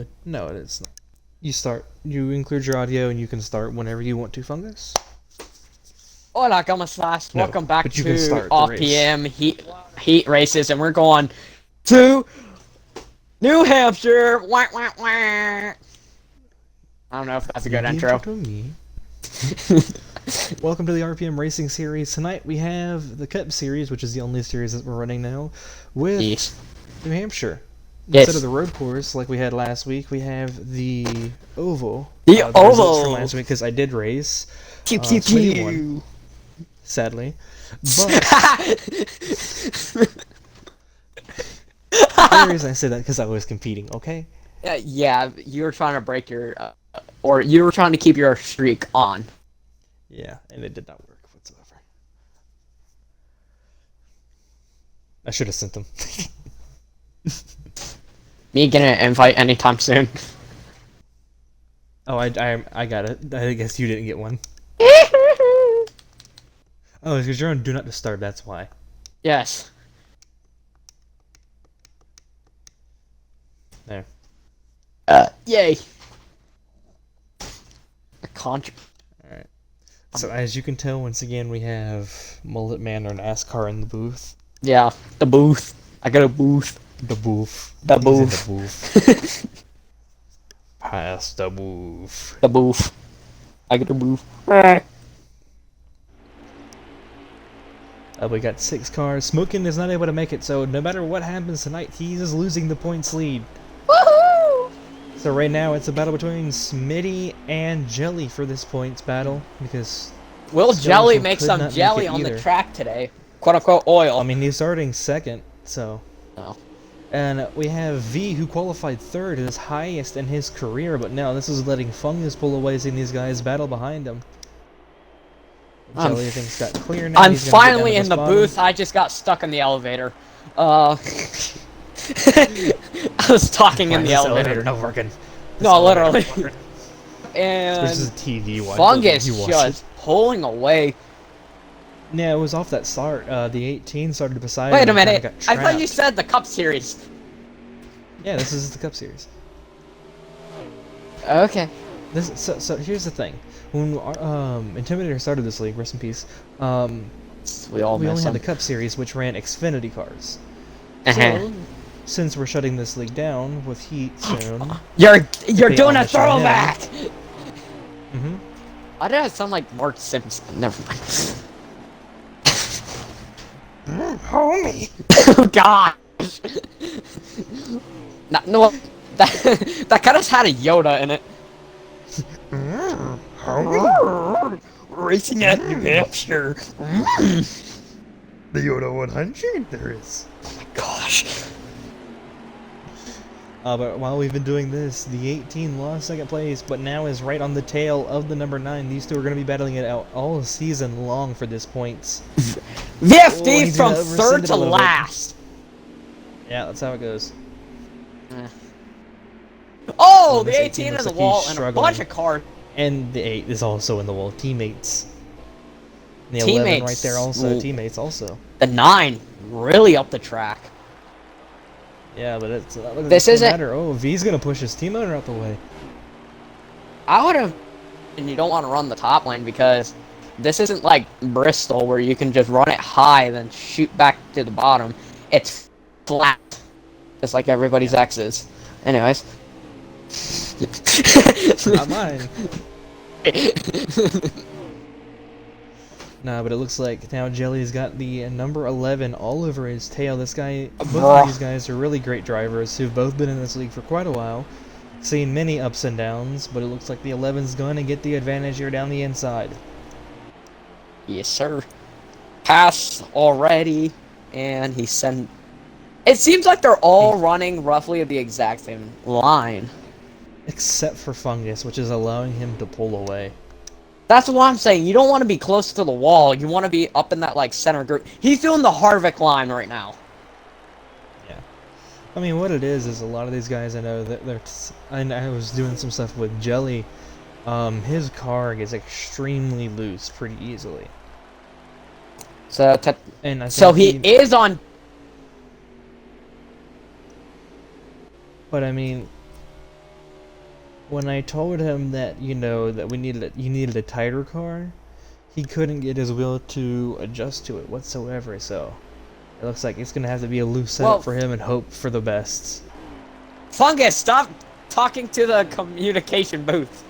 good. No, it is not. You include your audio, and you can start whenever you want to, Fungus. Hola, ¿cómo estás? No, Welcome back but you to can start the RPM Heat Races, and we're going to New Hampshire. Wah, wah, wah. I don't know if that's a good intro. To me. Welcome to the RPM Racing Series. Tonight we have the Cup Series, which is the only series that we're running now, with New Hampshire. Instead of the road course like we had last week, we have the oval. The oval from last week, because I did race. Smitty won, sadly. But the only reason I say that because I was competing. Okay. Yeah, you were trying to break your, or you were trying to keep your streak on. Yeah, and it did not work whatsoever. I should have sent them. Me getting an invite anytime soon. Oh, I got it. I guess you didn't get one. Oh, it's because you're on Do Not Disturb, that's why. Yes. There. Yay. A contra. Alright. So, as you can tell, once again, we have Mullet Man or NASCAR in the booth. Yeah, the booth. I got a booth. The booth. The He's booth. in the booth. Past the booth. The booth. I got a booth. We got 6 cars. Smokin' is not able to make it, so no matter what happens tonight, he's losing the points lead. Woohoo! So right now, it's a battle between Smitty and Jelly for this points battle, because... Will Jelly Skeleton make could some not make jelly it on the either. track today? Quote unquote oil. I mean, he's starting second, so... Oh. And we have V, who qualified third, his highest in his career, but now this is letting Fungus pull away, seeing these guys battle behind him. Jelly, I think's got clear now. I'm He's gonna get finally down in to the booth. I just got stuck in the elevator. I was talking in the elevator. Not working. No, literally. And This is a TV one. Fungus You watch just pulling away. Yeah, it was off that start. The 18 started beside Wait him a and minute. got I thought you trapped. said the Cup Series. Yeah, this is the Cup Series. Okay. So here's the thing. When Intimidator started this league, rest in peace, We only had the Cup Series, which ran Xfinity cars. So, since we're shutting this league down with Heat soon... You're they doing a almost shut him. throwback! Mm-hmm. Why did I sound like Mark Simpson? Never mind. Homie! Oh gosh! No, that kind of had a Yoda in it. Racing at New Hampshire. The Yoda 100 there is. Oh my gosh. But while we've been doing this, the 18 lost second place, but now is right on the tail of the number 9. These two are going to be battling it out all season long for this points. VFD from third to last. Yeah, that's how it goes. Oh, This the 18 18 looks in the like wall he's and a struggling. bunch of cars. And the 8 is also in the wall. Teammates. And the 11 Teammates. right there also. Ooh. Teammates also. The 9 really up the track. Yeah, but it's not looking This like isn't- matter. Oh, V's gonna push his team owner out the way. I would have, and you don't want to run the top lane because this isn't like Bristol where you can just run it high then shoot back to the bottom. It's flat, just like everybody's X's. Anyways. Not mine. Nah, but it looks like now Jelly's got the number 11 all over his tail. Both of these guys are really great drivers who've both been in this league for quite a while. Seen many ups and downs, but it looks like the 11's gonna get the advantage here down the inside. Yes, sir. Pass already, and he sent. It seems like they're all running roughly the exact same line. Except for Fungus, which is allowing him to pull away. That's what I'm saying. You don't want to be close to the wall. You want to be up in that like center group. He's doing the Harvick line right now. Yeah. I mean, what it is a lot of these guys I know that I was doing some stuff with Jelly. His car gets extremely loose pretty easily. So, And I so think he is on. But I mean, when I told him that, you know, that he needed a tighter car, he couldn't get his wheel to adjust to it whatsoever, so it looks like it's gonna have to be a loose setup for him and hope for the best. Fungus, stop talking to the communication booth.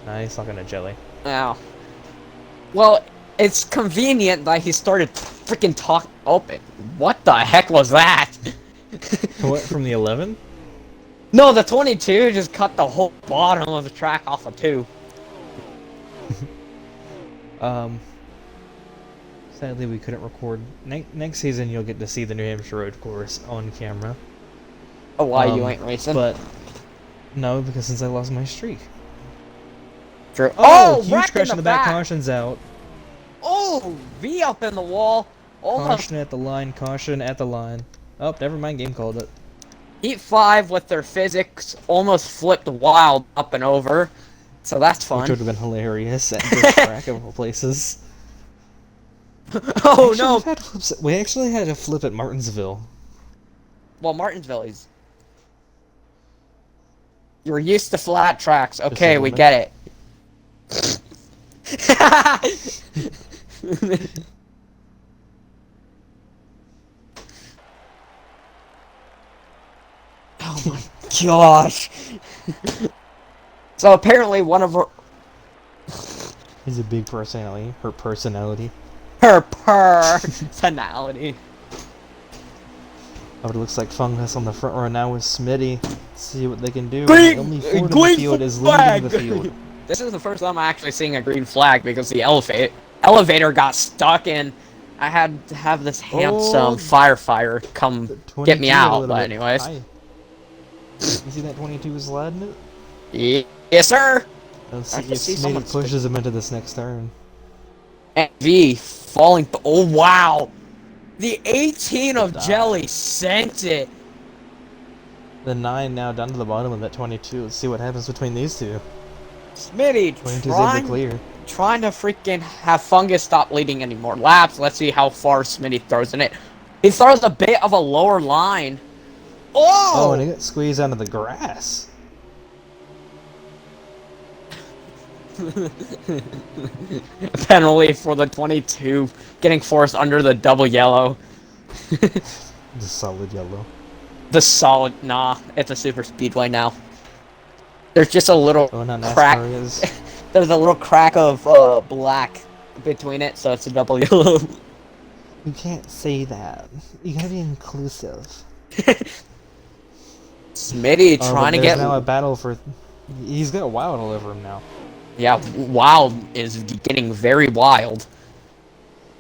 Nah, he's talking to Jelly. Now, well, it's convenient that he started freaking talking. Open. What the heck was that? What, from the 11? No, the 22 just cut the whole bottom of the track off of 2. Sadly we couldn't record. Next season you'll get to see the New Hampshire road course on camera. Oh, why you ain't racing? But no, because since I lost my streak. True. Oh, huge crash in the back. Caution's out. Oh, V up in the wall. Caution at the line. Caution at the line. Oh, never mind. Game called it. Heat 5 with their physics almost flipped wild up and over. So that's fun. Which would have been hilarious at this track of all places. Oh no! We actually had a flip at Martinsville. Well, Martinsville is. You're used to flat tracks. Okay, we get it. Oh my gosh! So apparently one of her... He's a big personality. Her personality. Her personality. Oh, it looks like Fungus on the front row now with Smitty. Let's see what they can do. Green, only Ford in the field is leading the field. This is the first time I'm actually seeing a green flag because the elevator got stuck and I had to have this handsome firefighter come get me out. But anyways. You see that 22 sliding it? Yes, sir! Let's see if Smitty pushes him into this next turn. And V falling. Oh, wow! The 18 of Jelly sent it! The 9 now down to the bottom of that 22. Let's see what happens between these two. Smitty trying to freaking have Fungus stop leading any more laps. Let's see how far Smitty throws in it. He throws a bit of a lower line. Oh! Oh, and he got squeezed out of the grass. Penalty for the 22 getting forced under the double yellow. The solid yellow. The solid, nah, it's a super speedway now. There's just a little crack. There's a little crack of black between it, so it's a double yellow. You can't say that. You gotta be inclusive. Smitty trying to get. Now a battle for. He's got Wild all over him now. Yeah, Wild is getting very wild.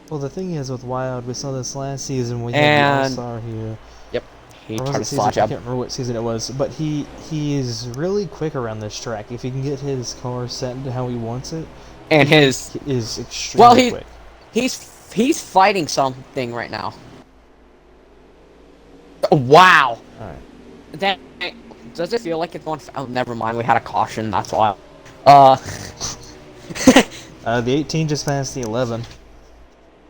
Well, the thing is with Wild, we saw this last season when we had the All-Star here. Yep, he tried to slot up. I can't remember what season it was, but he is really quick around this track. If he can get his car set to how he wants it, and his is extremely quick. He's fighting something right now. Wow. All right. Then does it feel like it's going? Oh, never mind. We had a caution. That's why. The 18 just passed the 11.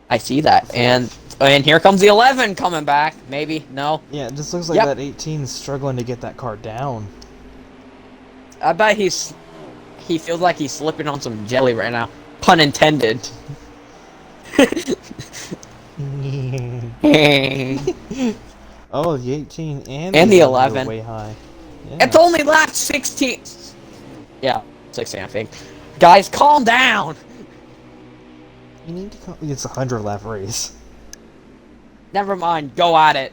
I see that, and here comes the 11 coming back. Maybe no. Yeah, it just looks like that 18 is struggling to get that car down. I bet he feels like he's slipping on some jelly right now. Pun intended. Oh, the 18 and the 11 way high. Yeah. It's only lap 16. Yeah, 16, I think. Guys, calm down. You need to calm. It's a 100-lap race. Never mind. Go at it.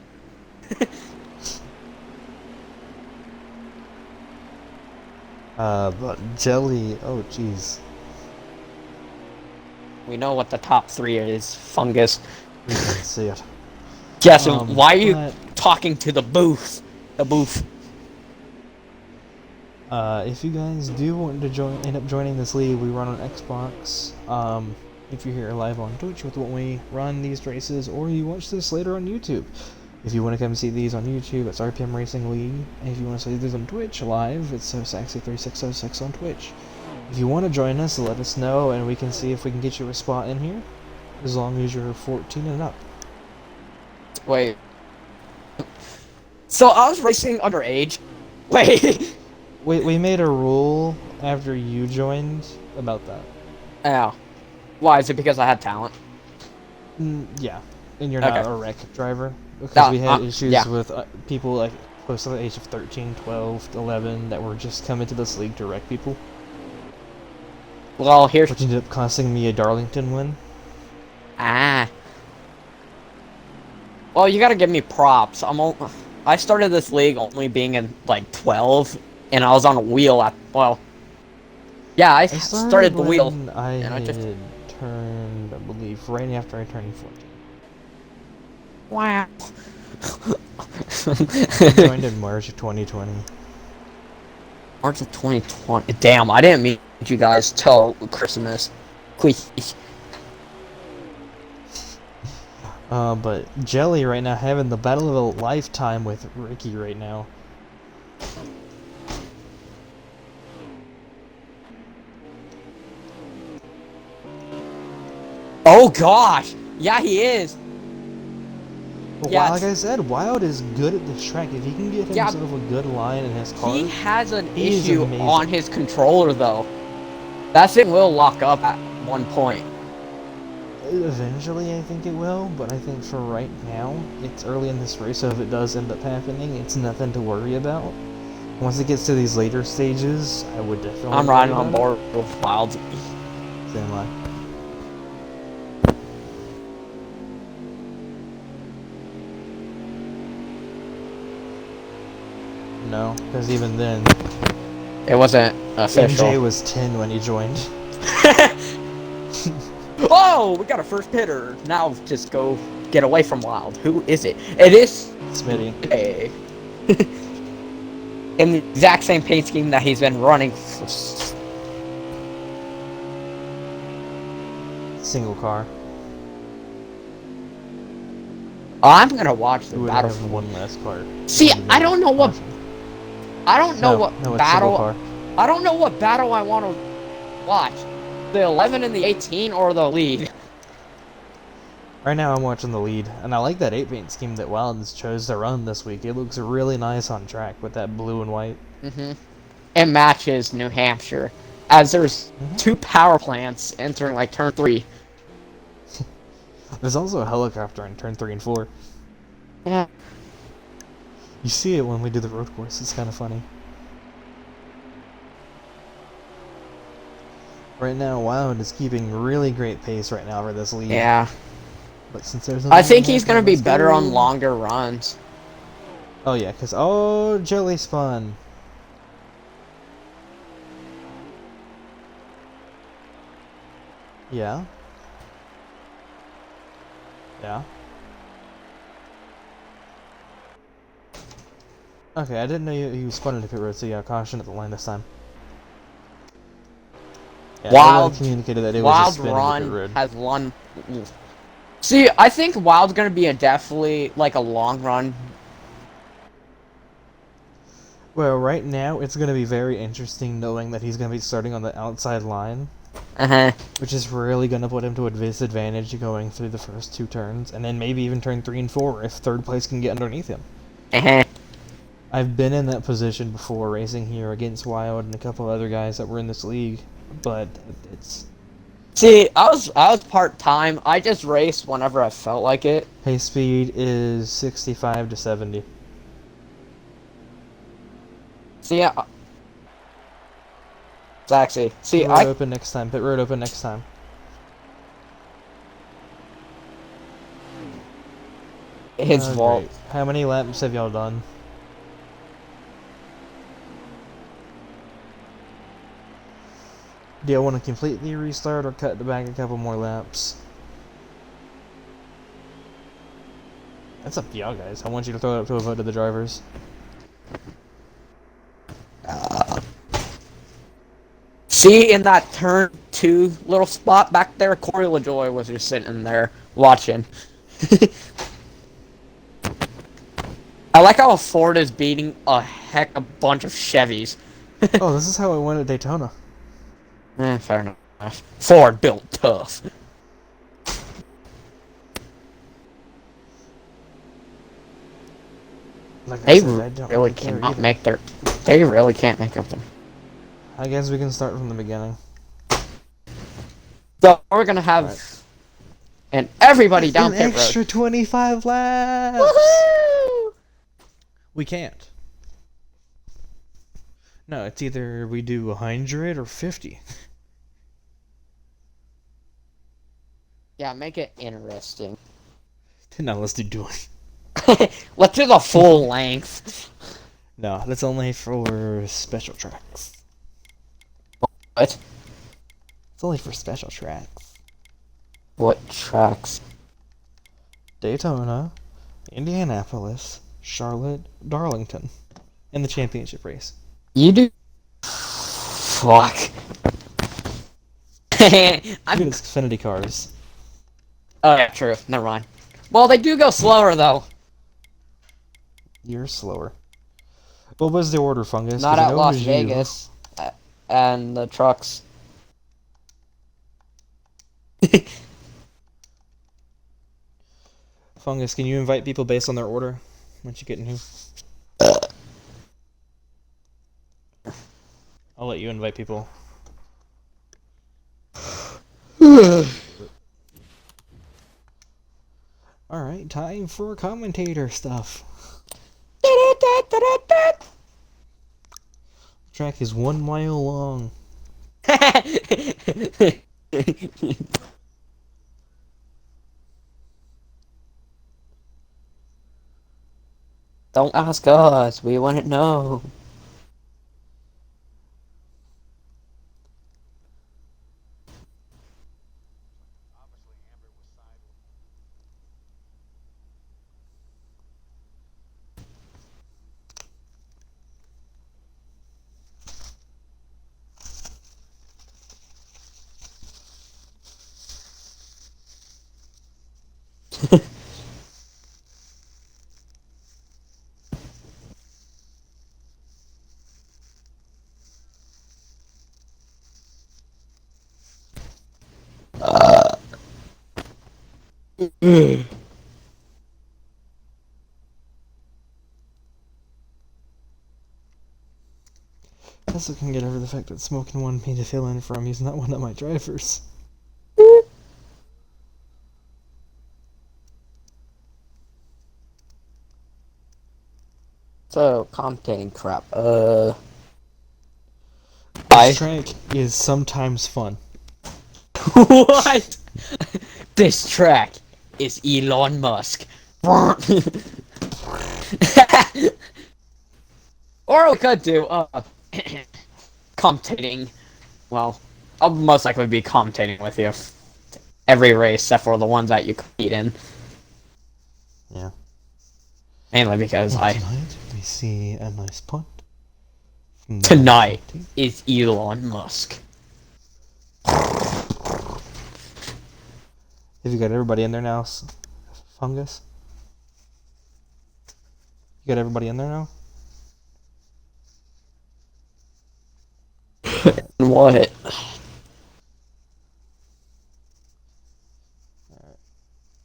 But Jelly. Oh, jeez. We know what the top 3 is. Fungus. We can see it. Jesse, why are you talking to the booth? The booth. If you guys do want to end up joining this league, we run on Xbox. If you're here live on Twitch with when we run these races, or you watch this later on YouTube. If you want to come see these on YouTube, it's RPM Racing League. And if you want to see these on Twitch live, it's SoSaxy3606 on Twitch. If you want to join us, let us know, and we can see if we can get you a spot in here, as long as you're 14 and up. Wait. So I was racing underage, Wait. We made a rule after you joined about that. Yeah. Why? Is it because I had talent? Yeah, and you're Okay. not a wreck driver because No, we had issues yeah. with people like close to the age of 13, 12, 11 that were just coming to this league to wreck people, Well, here's... which ended up costing me a Darlington win. Ah. Well, you gotta give me props. I started this league only being in, like, 12, and I was on a wheel at... Well... Yeah, I I started started the wheel, when I and I just... had turned, I believe, right after I turned 14. Wow. I joined in March of 2020. March of 2020. Damn, I didn't meet you guys till Christmas. Quick. But Jelly right now having the battle of a lifetime with Ricky right now. Oh gosh! Yeah, he is! But Yeah, like I said, Wild is good at this track. If he can get yeah, himself a good line in his car, he has an he is issue amazing. on his controller, though. That thing will lock up at one point. Eventually, I think it will, but I think for right now, it's early in this race, so if it does end up happening, it's nothing to worry about. Once it gets to these later stages, I would definitely I'm worry riding on about board with Wild. it. Same line. No, because even then, It wasn't official. MJ was 10 when he joined. Oh, we got a first hitter. Now just go get away from Wild. Who is it? It is Smitty. Hey. In the exact same paint scheme that he's been running for... Single car. I'm gonna watch the Who would battle. have one last car? See, I don't know what... I don't know what no, it's battle... single car. I don't know what battle I want to watch. The 11 and the 18 or the lead. Right now I'm watching the lead, and I like that 8-paint scheme that Wildens chose to run this week. It looks really nice on track with that blue and white. It matches New Hampshire, as there's two power plants entering like turn 3. There's also a helicopter in turn 3 and 4. Yeah. You see it when we do the road course, it's kind of funny. Right now, Wild is keeping really great pace right now for this lead. Yeah. But since there's I think he's gonna gonna be better on longer runs. Oh yeah, cause oh, Jelly spun. Yeah. Yeah. Okay, I didn't know you spun into pit road, so yeah, caution at the line this time. Yeah, Wild communicated that it was a Wild spin into Run pit road. has one. See, I think Wild's gonna be definitely like a long run. Well, right now it's going to be very interesting knowing that he's going to be starting on the outside line, which is really going to put him to a disadvantage going through the first 2 turns, and then maybe even turn 3 and 4 if third place can get underneath him. I've been in that position before, racing here against Wild and a couple other guys that were in this league, but it's... See, I was part-time. I just raced whenever I felt like it. Pace speed is 65 to 70. See, Zaxy. See, Pit road open next time. Pit road open next time. His fault. Great. How many laps have y'all done? Do y'all want to completely restart or cut back a couple more laps? That's up to y'all guys. I want you to throw it up to a vote of the drivers. See, in that turn 2 little spot back there, Corey LaJoy was just sitting there watching. I like how a Ford is beating a bunch of Chevys. Oh, this is how I went at Daytona. Fair enough. Ford built tough. Like They I said, I don't really care cannot either. make their They really can't make up them. I guess we can start from the beginning. So we're gonna have Right. and everybody down An pit extra road. 25 laps! Woohoo! We can't. No, it's either we do 100 or 50. Yeah, make it interesting. No, let's do doing. Let's do the full length. No, that's only for special tracks. What? It's only for special tracks. What tracks? Daytona, Indianapolis, Charlotte, Darlington, and the championship race. You do. Fuck. Dude, I'm. it's Xfinity cars. Oh yeah, true. Never mind. Well, they do go slower though. You're slower. What was the order, Fungus? Not 'Cause I at know it Las was you. Vegas. And the trucks. Fungus, can you invite people based on their order once you get in here? I'll let you invite people. Alright, time for commentator stuff. The track is 1 mile long. Don't ask us. We want to know. Also can get over the fact that Smokin' wanted me to fill in for him. He's not one of my drivers. So, commentating crap. This track is sometimes fun. What? This track is Elon Musk. Or we could do, commentating. Well, I'll most likely be commentating with you every race except for the ones that you compete in. Yeah. Mainly because Tonight we see a nice punt. Tonight is Elon Musk. Have you got everybody in there now, Fungus? You got everybody in there now? What? Alright.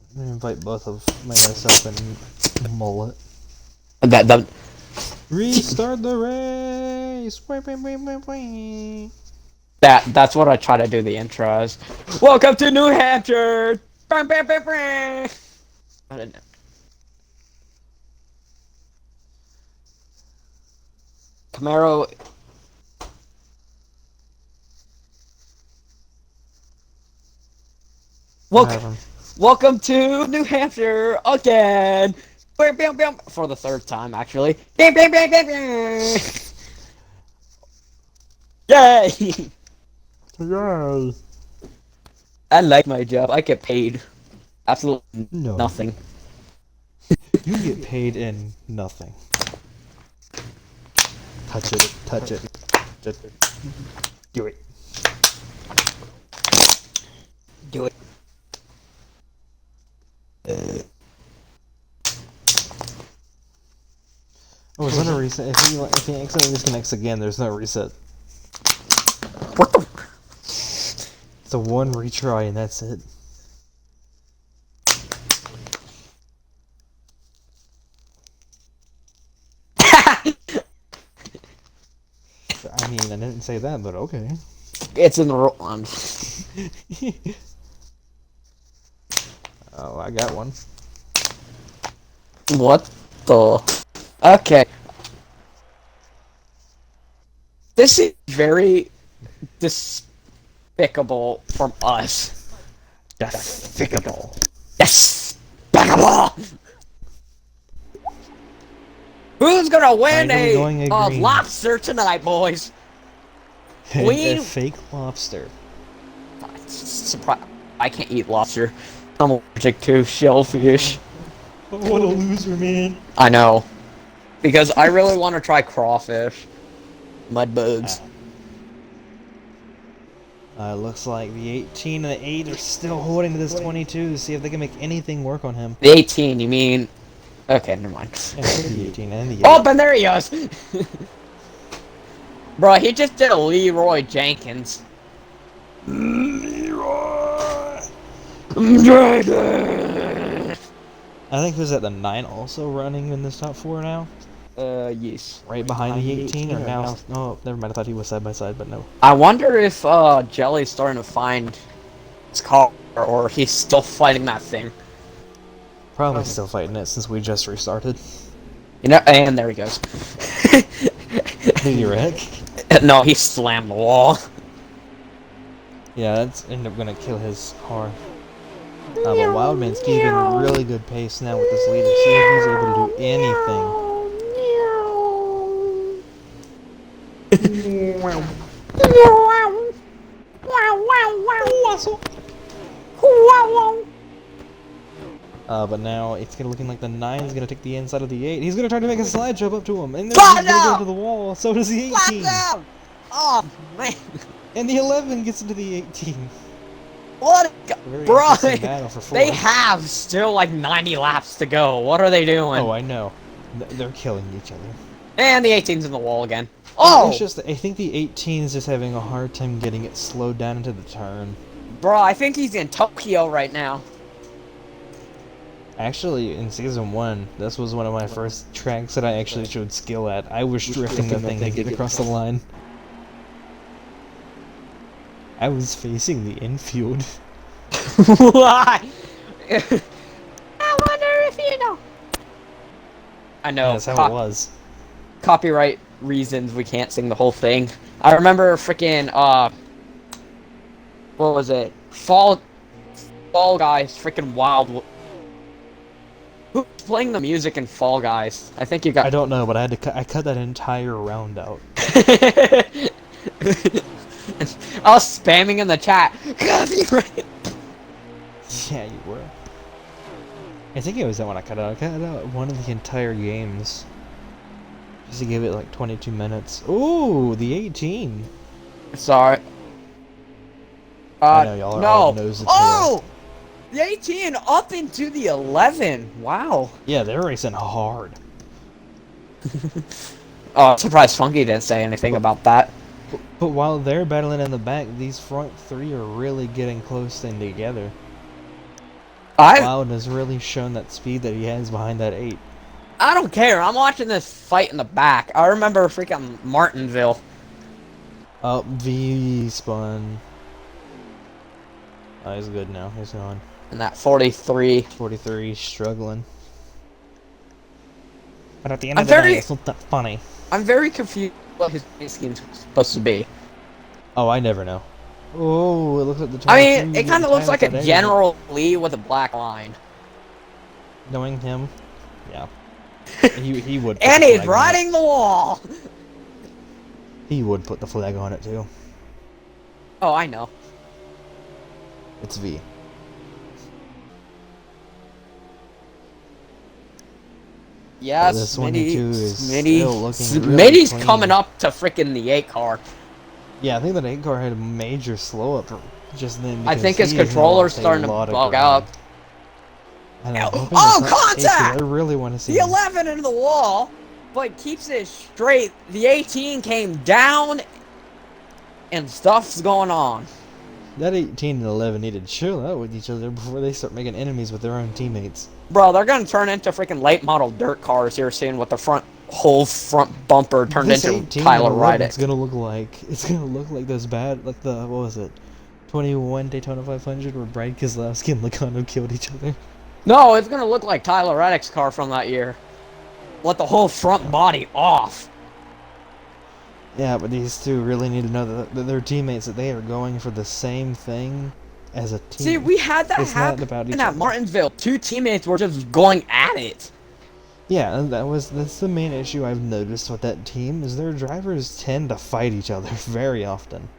I'm gonna invite both of myself and Mullet. That Restart the race! that's what I try to do the intro as. Welcome to New Hampshire! I don't know. Camaro. Welcome to New Hampshire again! For the third time, actually. Yay! Yay! I like my job. I get paid absolutely No. nothing. You get paid in nothing. Touch it. Touch it. Just do it. Do it. Oh, is that a reset? If he accidentally disconnects again, there's no reset. What the? It's a one retry and that's it. mean, I didn't say that, but okay. It's in the rule. Oh, I got one. What the? Okay. This is very despicable from us. Despicable. Despicable! Who's gonna win Finally going a green. lobster tonight, boys? A fake lobster. Surprise! I can't eat lobster. I'm allergic to shellfish. What a loser, man. I know. Because I really want to try crawfish. Mud bugs. Looks like the 18 and the 8 are still holding to this 22 to see if they can make anything work on him. The 18, you mean? Okay, never mind. Yeah, the 18 and the 8. Oh, and there he is! Bro, he just did a Leroy Jenkins. Leroy! Jenkins! I think who's at the 9 also running in this top 4 now? Yes. Right behind the 18 or now? Oh, never mind. I thought he was side by side, but no. I wonder if Jelly's starting to find his car, or he's still fighting that thing. Probably still fighting it since we just restarted. You know, and there he goes. Did he wreck? No, he slammed the wall. Yeah, that's ended up gonna kill his car. But Wildman's keeping really good pace now with this leader. See if he's able to do anything. But now it's looking like the 9 is gonna take the inside of the 8. He's gonna try to make a slide jump up to him, and then he's gonna go to the wall. So does the 18. Oh man! And the 11 gets into the 18. What? Bro, Battle for 4. they have still like 90 laps to go. What are they doing? Oh, I know. They're killing each other. And the 18's in the wall again. Oh! It's just, I think the 18 is just having a hard time getting it slowed down into the turn. Bro, I think he's in Tokyo right now. Actually, in Season 1, this was one of my first tracks that I actually showed skill at. I was drifting the thing to get across the line. I was facing the infield. Why? I wonder if you know. I know. That's how it was. Copyright reasons we can't sing the whole thing. I remember freaking what was it? Fall Guys, freaking Wild. Who's playing the music in Fall Guys? I think you got. I don't know, but I had to I cut that entire round out. I was spamming in the chat. Copyright. Yeah, you were. I think it was that one I cut out. I cut out one of the entire games. Just to give it like 22 minutes. Ooh, the 18. Sorry. I know y'all are no. all nose to tail. Oh! The 18 up into the 11. Wow. Yeah, they're racing hard. Oh, surprised Funky didn't say anything about that. But while they're battling in the back, these front 3 are really getting close and together. Loud has really shown that speed that he has behind that 8. I don't care. I'm watching this fight in the back. I remember freaking Martinville. Oh, V spun. Oh, he's good now. He's gone. And that 43. 43, struggling. But at the end of the day, it's not that funny. I'm very confused what his race scheme's supposed to be. Oh, I never know. Oh, it looks like the. I mean, it kind of looks like a General Lee with a black line. Knowing him, yeah, he would. And he's riding the wall. He would put the flag on it too. Oh, I know. It's V. Yes, this 22 is still looking Smitty's really coming up to freaking the 8 car. Yeah, I think that 8 car had a major slow up just then. I think his controller's starting to bug out. Oh, contact! I really want to see the 11 into the wall, but keeps it straight. The 18 came down, and stuff's going on. That 18 and 11 need to chill out with each other before they start making enemies with their own teammates. Bro, they're gonna turn into freaking late model dirt cars here soon with the front whole front bumper turned This into 18 Tyler and 11 Reddick. is gonna look like those bad, like the, what was it, 21 Daytona 500 where Brad Keselowski and Logano killed each other. No, it's gonna look like Tyler Reddick's car from that year. Let the whole front body off. Yeah, but these two really need to know that they're teammates, that they are going for the same thing as a team. See, we had that It's happen not about each at other. Martinsville. Two teammates were just going at it. Yeah, and that's the main issue I've noticed with that team, is their drivers tend to fight each other very often.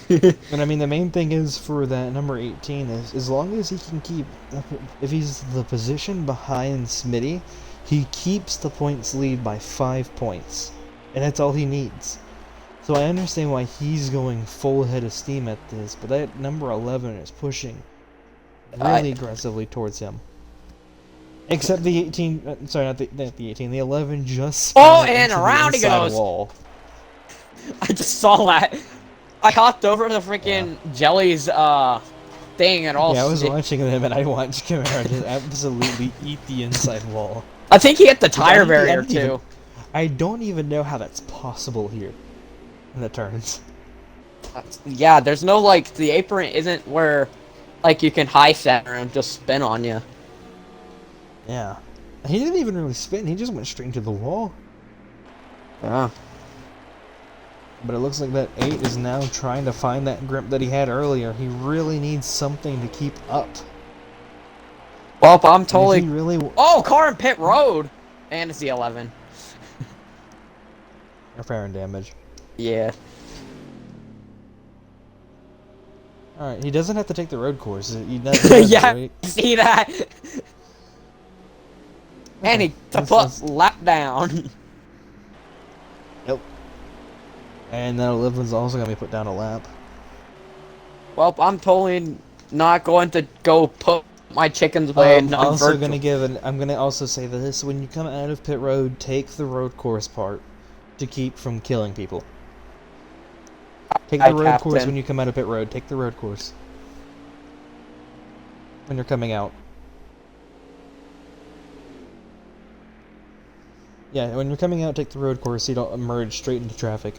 And I mean, the main thing is for that number 18 is, as long as he can keep, if he's the position behind Smitty, he keeps the points lead by 5 points. And that's all he needs. So I understand why he's going full head of steam at this, but that number 11 is pushing really aggressively towards him. Except the 18, sorry, not the 18, the 11 just spun and into around the he inside goes. wall. I just saw that. I hopped over the freaking Jelly's thing and all. Yeah, I was watching him and I watched Camara just absolutely eat the inside wall. I think he hit the tire barrier too. I don't even know how that's possible here in the turns. Yeah, there's no, like, the apron isn't where, like, you can high center and just spin on you. Yeah. He didn't even really spin, he just went straight into the wall. Yeah. But it looks like that 8 is now trying to find that grip that he had earlier. He really needs something to keep up. Well, I'm totally... Oh, car in pit road! And it's the 11. Repair and damage. Yeah. Alright, he doesn't have to take the road course. He does, yeah, right? see that? And he put lap down. Yep. And that 11's also going to be put down a lap. Well, I'm totally not going to go put my chickens away. I'm also going to I'm going to also say this: when you come out of pit road, take the road course part to keep from killing people. Take the road course when you come out of pit road. Take the road course when you're coming out. Yeah, when you're coming out, take the road course so you don't emerge straight into traffic.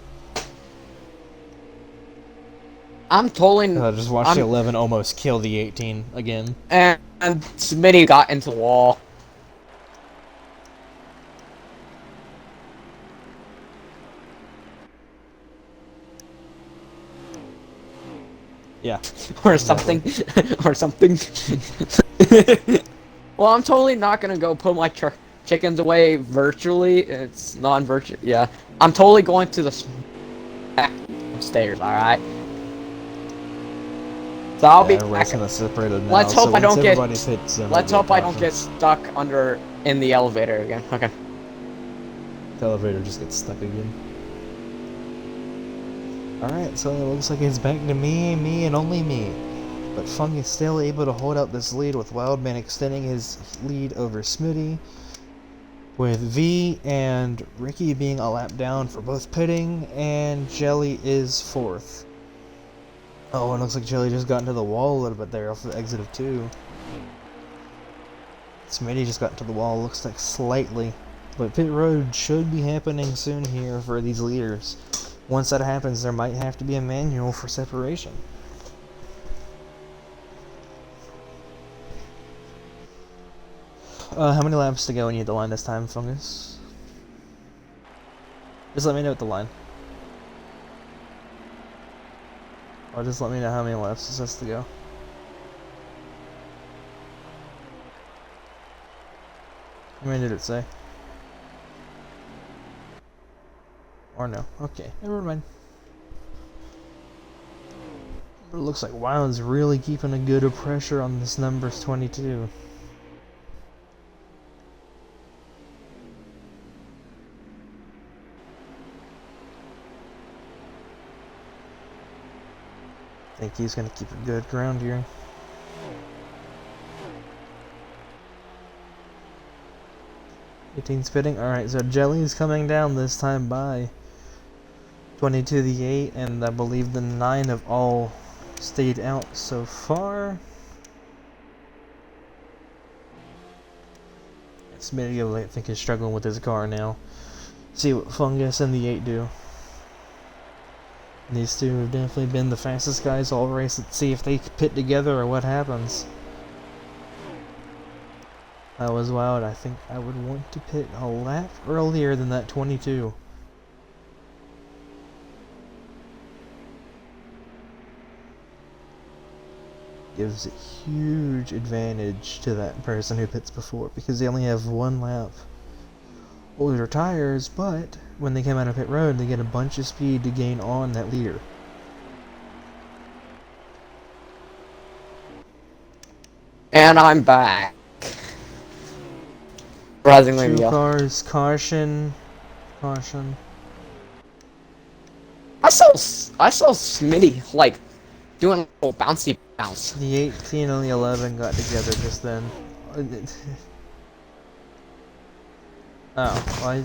I'm totally... just watch the 11 almost kill the 18 again. And Smitty got into the wall. Yeah. Or something. Or something. Well, I'm totally not gonna go put my chickens away virtually. It's non-virtual. Yeah. I'm totally going to the stairs, alright? So I'll be back. Let's hope I don't get. Let's hope I don't get stuck in the elevator again. Okay. The elevator just gets stuck again. Alright, so it looks like it's back to me, and only me. But Funk is still able to hold out this lead, with Wildman extending his lead over Smitty, with V and Ricky being a lap down for both pitting, and Jelly is 4th. Oh, it looks like Jelly just got into the wall a little bit there off the exit of 2. Smitty just got into the wall, looks like slightly. But pit road should be happening soon here for these leaders. Once that happens, there might have to be a manual for separation. How many laps to go when you hit the line this time, Fungus? Just let me know at the line. Or just let me know how many laps this has to go. How many did it say? Or no? Okay, never mind. But it looks like Wild's really keeping a good pressure on this number's 22. I think he's going to keep a good ground here. Spitting. Alright, so Jelly's coming down this time by 22 the 8, and I believe the 9 have all stayed out so far. Smitty, I think, is struggling with his car now. See what Fungus and the 8 do. These two have definitely been the fastest guys all race. Let's see if they pit together or what happens. That was wild. I think I would want to pit a lap earlier than that 22. Gives a huge advantage to that person who pits before because they only have 1 lap. Older tires, but when they come out of pit road, they get a bunch of speed to gain on that leader. And I'm back. Surprisingly, 2 yeah. cars, caution, caution. I saw Smitty like doing a little bouncy bounce. The 18 and the 11 got together just then. Oh,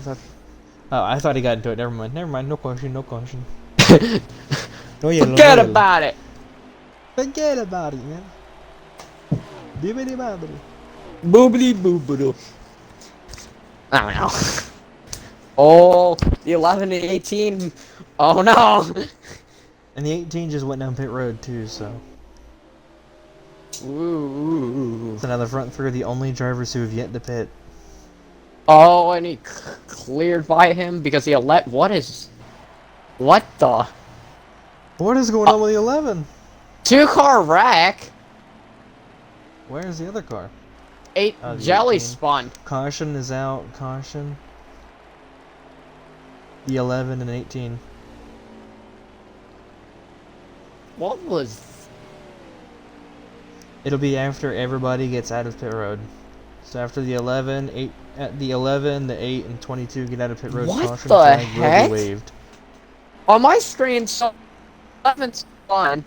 well, I thought he got into it. Never mind. Never mind. No caution. No caution. No yellow. Forget no yellow. about it. Forget about it, man. Bibbidi bobbidi. Boobity boobadoo. I don't know. Oh, the 11 and 18. Oh no. And the 18 just went down pit road too, so. Ooh. So now the front 3 are the only drivers who have yet to pit. Oh, and he cleared by him because he let. What the? What is going on with the 11? 2-car wreck. Where's the other car? 8 the jelly 18. spun. Caution is out. Caution. The 11 and 18. What was? It'll be after everybody gets out of pit road. So after the 11, 8, at the 11, the 8, and 22 get out of pit road. What Caution the flag heck? will be waved. On my screen, so 11 spun.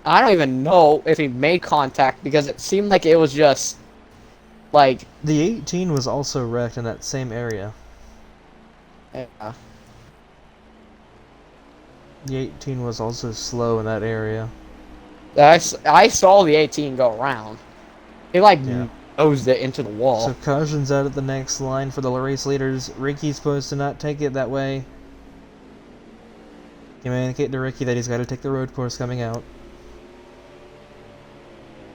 I don't even know if he made contact because it seemed like it was just like. The 18 was also wrecked in that same area. Yeah. The 18 was also slow in that area. I saw the 18 go around. He like Yeah. nosed it into the wall. So caution's out at the next line for the race leaders. Ricky's supposed to not take it that way. Communicate to Ricky that he's got to take the road course coming out.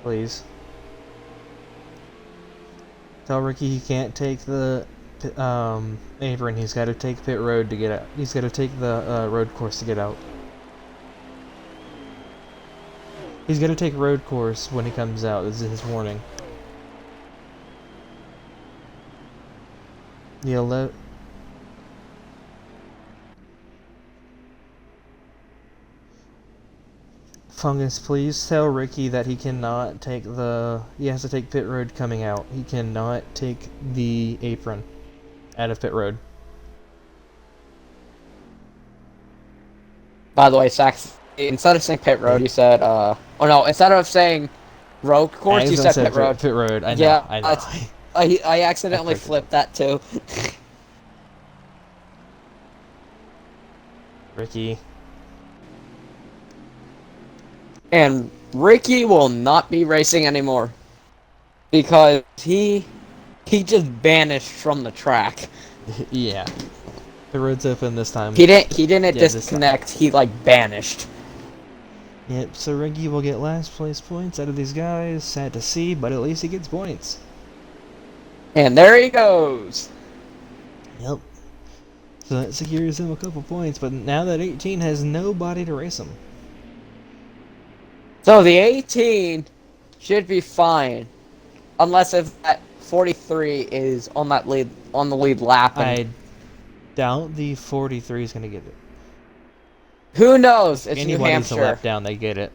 Please. Tell Ricky he can't take the apron. He's got to take pit road to get out. He's got to take the road course to get out. He's got to take road course when he comes out. This is his warning. The 11. Fungus, please tell Ricky that he cannot take the. He has to take pit road coming out. He cannot take the apron out of pit road. By the way, Sax, instead of saying pit road, you said oh no, instead of saying road course, you said pit road. Pit road. I know. Yeah, I know. I accidentally flipped that too. Ricky. And Ricky will not be racing anymore because he just vanished from the track. Yeah. The road's open this time. He didn't disconnect. He like vanished. Yep. So Ricky will get last place points out of these guys. Sad to see, but at least he gets points. And there he goes. Yep. So that secures him a couple points, but now that 18 has nobody to race him. So the 18 should be fine, unless if that 43 is on the lead lap. I doubt the 43 is going to get it. Who knows? It's New Anybody's a Hampshire. lap down, they get it.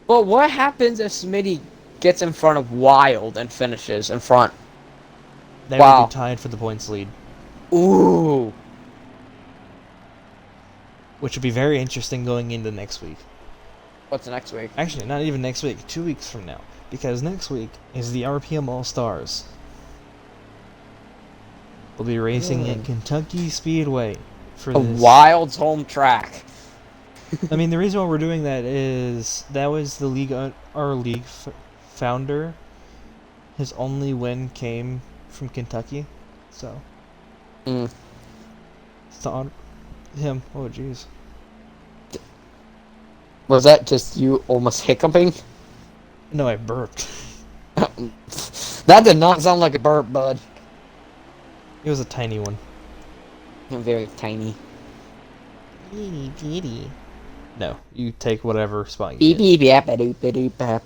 But what happens if Smitty gets in front of Wild and finishes in front? They Wow. will be tied for the points lead, Ooh. which would be very interesting going into next week. What's next week? Actually, not even next week, 2 weeks from now. Because next week is the RPM All-Stars. We'll be racing at Kentucky Speedway for A this. Wild's home track. I mean, the reason why we're doing that is that was the league, our league founder His only win came from Kentucky, so Mm. it's to honor him. Oh, jeez. Was that just you almost hiccuping? No, I burped. That did not sound like a burp, bud. It was a tiny one. Very tiny. Itty bitty. No, you take whatever spot you Beep get. beep yap doop doop bap.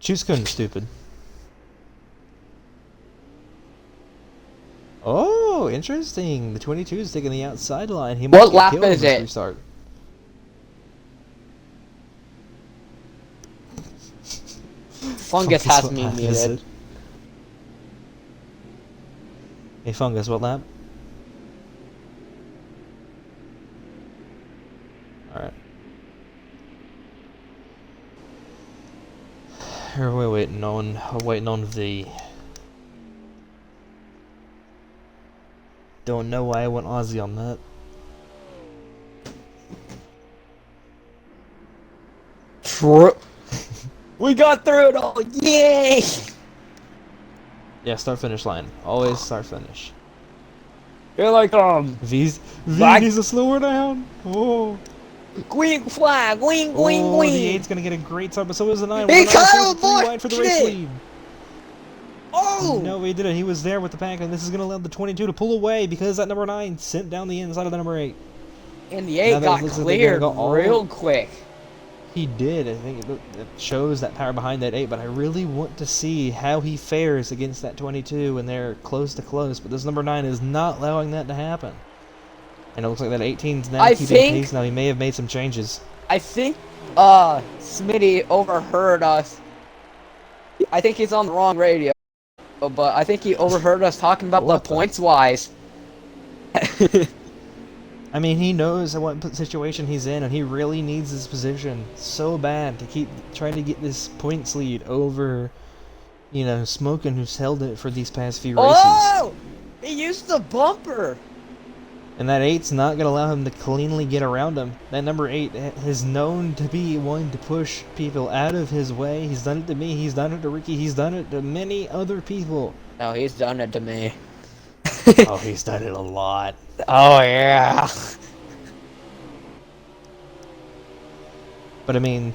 Choose cone, stupid. Oh, interesting. The 22 is taking the outside line. He might What get lap killed is in this it? restart. Fungus has what me lap is muted. it? Hey, Fungus, what lap? Alright. We're waiting on the... Don't know why I went Aussie on that. True. We got through it all. Yay! Yeah, start finish line. Always start finish. You're like V Black- needs to slow her down. Oh. Green flag, green, green, Oh, the green. 8's gonna get a great start, but so is the 9. He Well, the 9 Kyle is 3 wide for the race Busch lead. Oh! No, he didn't. He was there with the pack, and this is gonna allow the 22 to pull away because that number 9 sent down the inside of the number 8. And the Now 8 that got looks like they're gonna cleared go all- real quick. He did. I think it shows that power behind that 8, but I really want to see how he fares against that 22 when they're close to close. But this number 9 is not allowing that to happen. And it looks like that 18's now I keeping think- pace. Now he may have made some changes. I think Smitty overheard us. I think he's on the wrong radio, but I think he overheard us talking about What the the- points wise. I mean, he knows what situation he's in, and he really needs his position so bad to keep trying to get this points lead over, you know, Smokin', who's held it for these past few races. Oh! He used the bumper. And that 8's not going to allow him to cleanly get around him. That number 8 is known to be one to push people out of his way. He's done it to me, he's done it to Ricky, he's done it to many other people. No, he's done it to me. Oh, he's done it a lot. Oh yeah. But I mean,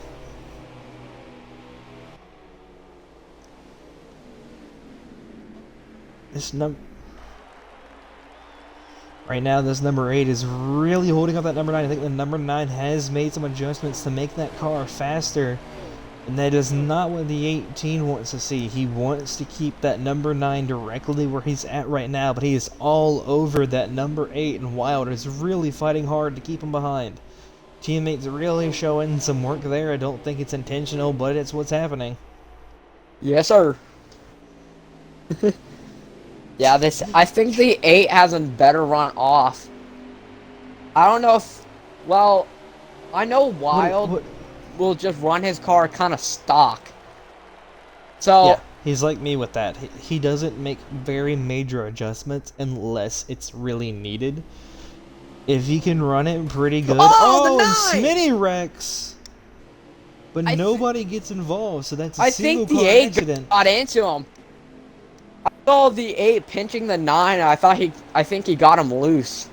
this right now, this number 8 is really holding up that number 9. I think the number 9 has made some adjustments to make that car faster. And that is not what the 18 wants to see. He wants to keep that number 9 directly where he's at right now, but he is all over that number 8, and Wild is really fighting hard to keep him behind. Teammates really showing some work there. I don't think it's intentional, but it's what's happening. Yes, sir. Yeah, I think the 8 has a better run off. I don't know if, well, I know Wild will just run his car kind of stock. So yeah, he's like me with that. He doesn't make very major adjustments unless it's really needed. If he can run it pretty good. Oh, the and 9! Smitty wrecks. But nobody gets involved, so that's a I single think the car 8 accident. got into him. I saw the 8 pinching the 9, and I think he got him loose.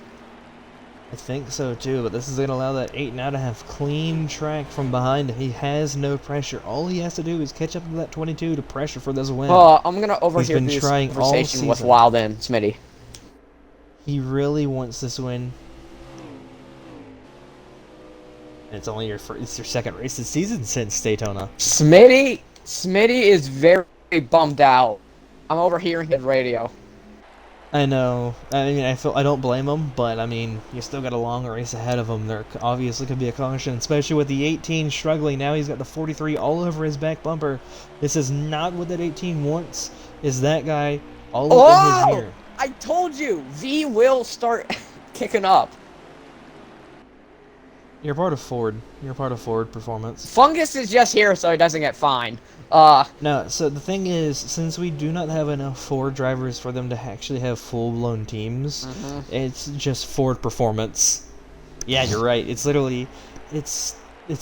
I think so too, but this is going to allow that 8 now to have clean track from behind him. He has no pressure. All he has to do is catch up to that 22 to pressure for this win. I'm gonna overhear been this trying all conversation with season. Wild and Smitty. He really wants this win. And it's only it's your second race this season since Daytona. Smitty is very bummed out. I'm overhearing his radio. I know. I mean, I don't blame him, but I mean, you still got a long race ahead of him. There obviously could be a caution, especially with the 18 struggling. Now he's got the 43 all over his back bumper. This is not what that 18 wants. Is that guy all up in his rear? I told you, V will start kicking up. You're part of Ford. You're part of Ford Performance. Fungus is just here so he doesn't get fined. No, so the thing is, since we do not have enough Ford drivers for them to actually have full-blown teams, it's just Ford Performance. Yeah, you're right. It's literally, it's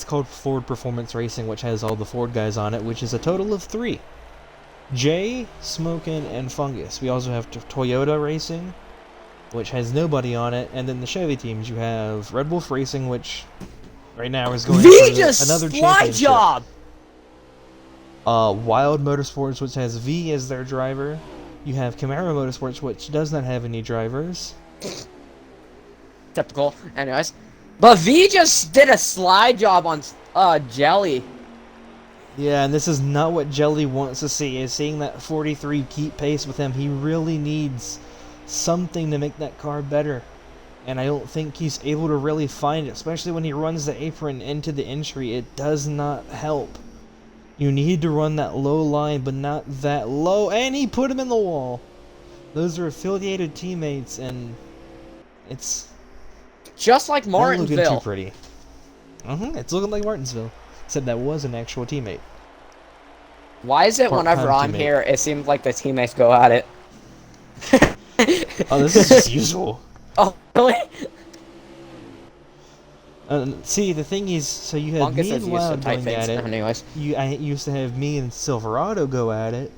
called Ford Performance Racing, which has all the Ford guys on it, which is a total of 3. Jay, Smokin, and Fungus. We also have Toyota Racing, which has nobody on it, and then the Chevy teams. You have Red Wolf Racing, which right now is going V for just another slide championship. job. Wild Motorsports, which has V as their driver. You have Camaro Motorsports, which does not have any drivers. Typical. Anyways, but V just did a slide job on Jelly. Yeah, and this is not what Jelly wants to see, is seeing that 43 keep pace with him. He really needs something to make that car better. And I don't think he's able to really find it, especially when he runs the apron into the entry. It does not help. You need to run that low line, but not that low. And he put him in the wall. Those are affiliated teammates, and it's Just like not looking too Martinsville. pretty. It's looking like Martinsville. Except that was an actual teammate. Why is it Part-time whenever I'm teammate. here, it seems like the teammates go at it? Oh, this is just usual. Oh, really? See, the thing is, so you had Fungus me is and used to Wild tight going at fits. it. Anyways. I used to have me and Silverado go at it.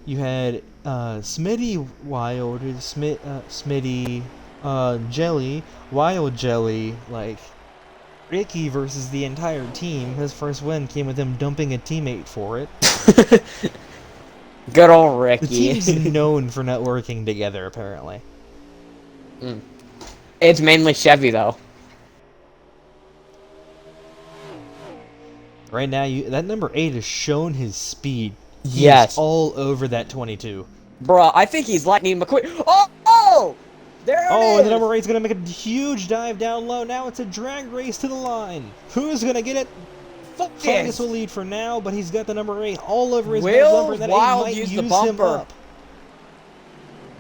You had Smitty Wild, Smitty Jelly, Wild Jelly, like Ricky versus the entire team. His first win came with him dumping a teammate for it. Good old The Ricky. team's known for not working together, apparently. It's mainly Chevy, though. Right now, that number 8 has shown his speed. He's Yes. all over that 22. Bruh, I think he's Lightning McQueen. Oh! There it Oh, is! and the number 8's gonna make a huge dive down low. Now it's a drag race to the line. Who's gonna get it? Fungus Yes. will lead for now, but he's got the number 8 all over his Will bumper. That 8 Wild might use use the him bumper? up.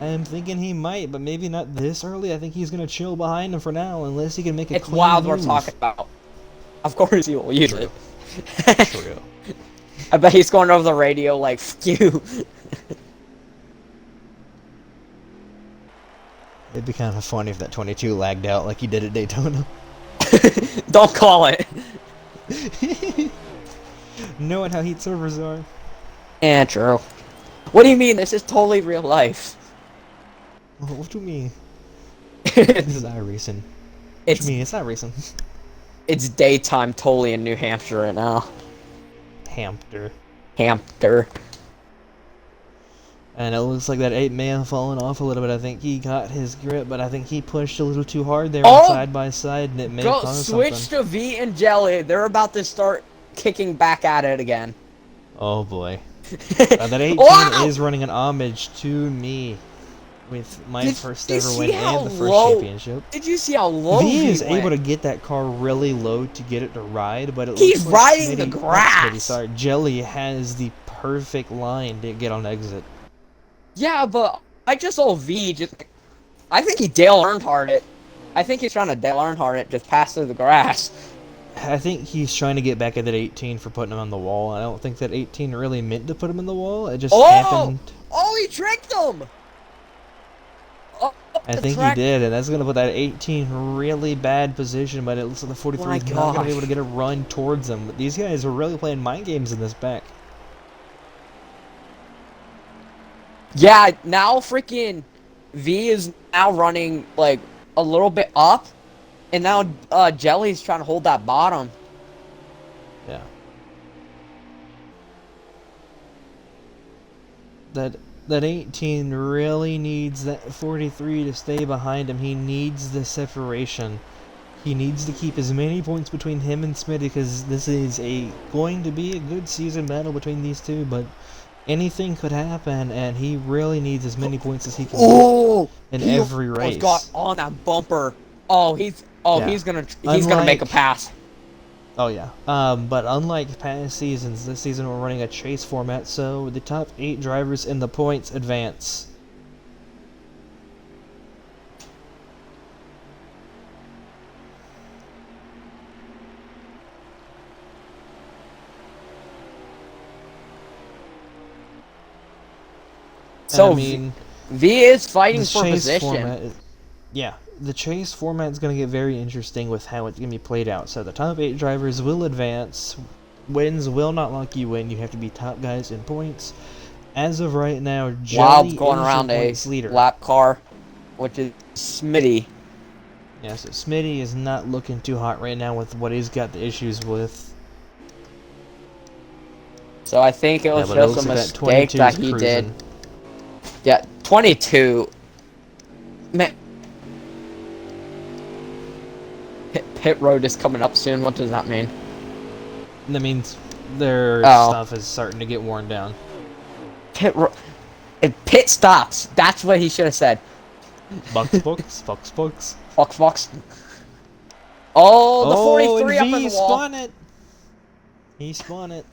I'm thinking he might, but maybe not this early. I think he's gonna chill behind him for now, unless he can make a It's clean Wild move. we're talking about. Of course he will use it. True. I bet he's going over the radio like, "F you." It'd be kind of funny if that 22 lagged out like he did at Daytona. Don't call it. Knowing how heat servers are. Yeah, true. What do you mean? This is totally real life. What do you mean? This is iRacing. What do It's you mean? It's not racing. it's daytime totally in New Hampshire right now. Hampshire. Hampshire. And it looks like that 8 may have fallen off a little bit. I think he got his grip, but I think he pushed a little too hard there Oh! side by side, and it may Go cause switch something. to V and Jelly. They're about to start kicking back at it again. Oh boy. That 18 Wow! is running an homage to me with my Did first you ever see win how and the first low- championship. Did you see how low V he is went? able to get that car really low to get it to ride, but it He's looks like riding the not grass! sorry, Jelly has the perfect line to get on exit. Yeah, but I just saw V just. I think he Dale Earnhardt it. I think he's trying to Dale Earnhardt it, just pass through the grass. I think he's trying to get back at that 18 for putting him on the wall. I don't think that 18 really meant to put him in the wall. It just Oh! happened. Oh, he tricked him! Oh, I the think track- he did, and that's going to put that 18 in really bad position, but it looks like the 43 is My not going to gosh. be able to get a run towards him. But these guys are really playing mind games in this back. Yeah, now freaking V is now running like a little bit up, and now Jelly's trying to hold that bottom. Yeah. That 18 really needs that 43 to stay behind him. He needs the separation. He needs to keep as many points between him and Smitty, because this is going to be a good season battle between these two, but anything could happen, and he really needs as many points as he can Oh, in he every almost race. got on that bumper. Oh, he's Yeah. he's gonna make a pass. Oh yeah. But unlike past seasons, this season we're running a chase format, so the top 8 drivers in the points advance. So I mean, V is fighting this for chase position. format yeah, the chase format is going to get very interesting with how it's going to be played out. So the top 8 drivers will advance. Wins will not lock you in. You have to be top guys in points. As of right now, Wild's Jelly going is around your a points leader. lap car, which is Smitty. Yeah, so Smitty is not looking too hot right now with what he's got the issues with. So I think it was Yeah, but it just a looks like that mistake 22 that is he cruising. did. Yeah, 22. Man. Pit road is coming up soon. What does that mean? That means their Oh. stuff is starting to get worn down. Pit stops. That's what he should have said. Bucks. Fox. Oh, the 43 and up in V the wall. spun it. He spun it.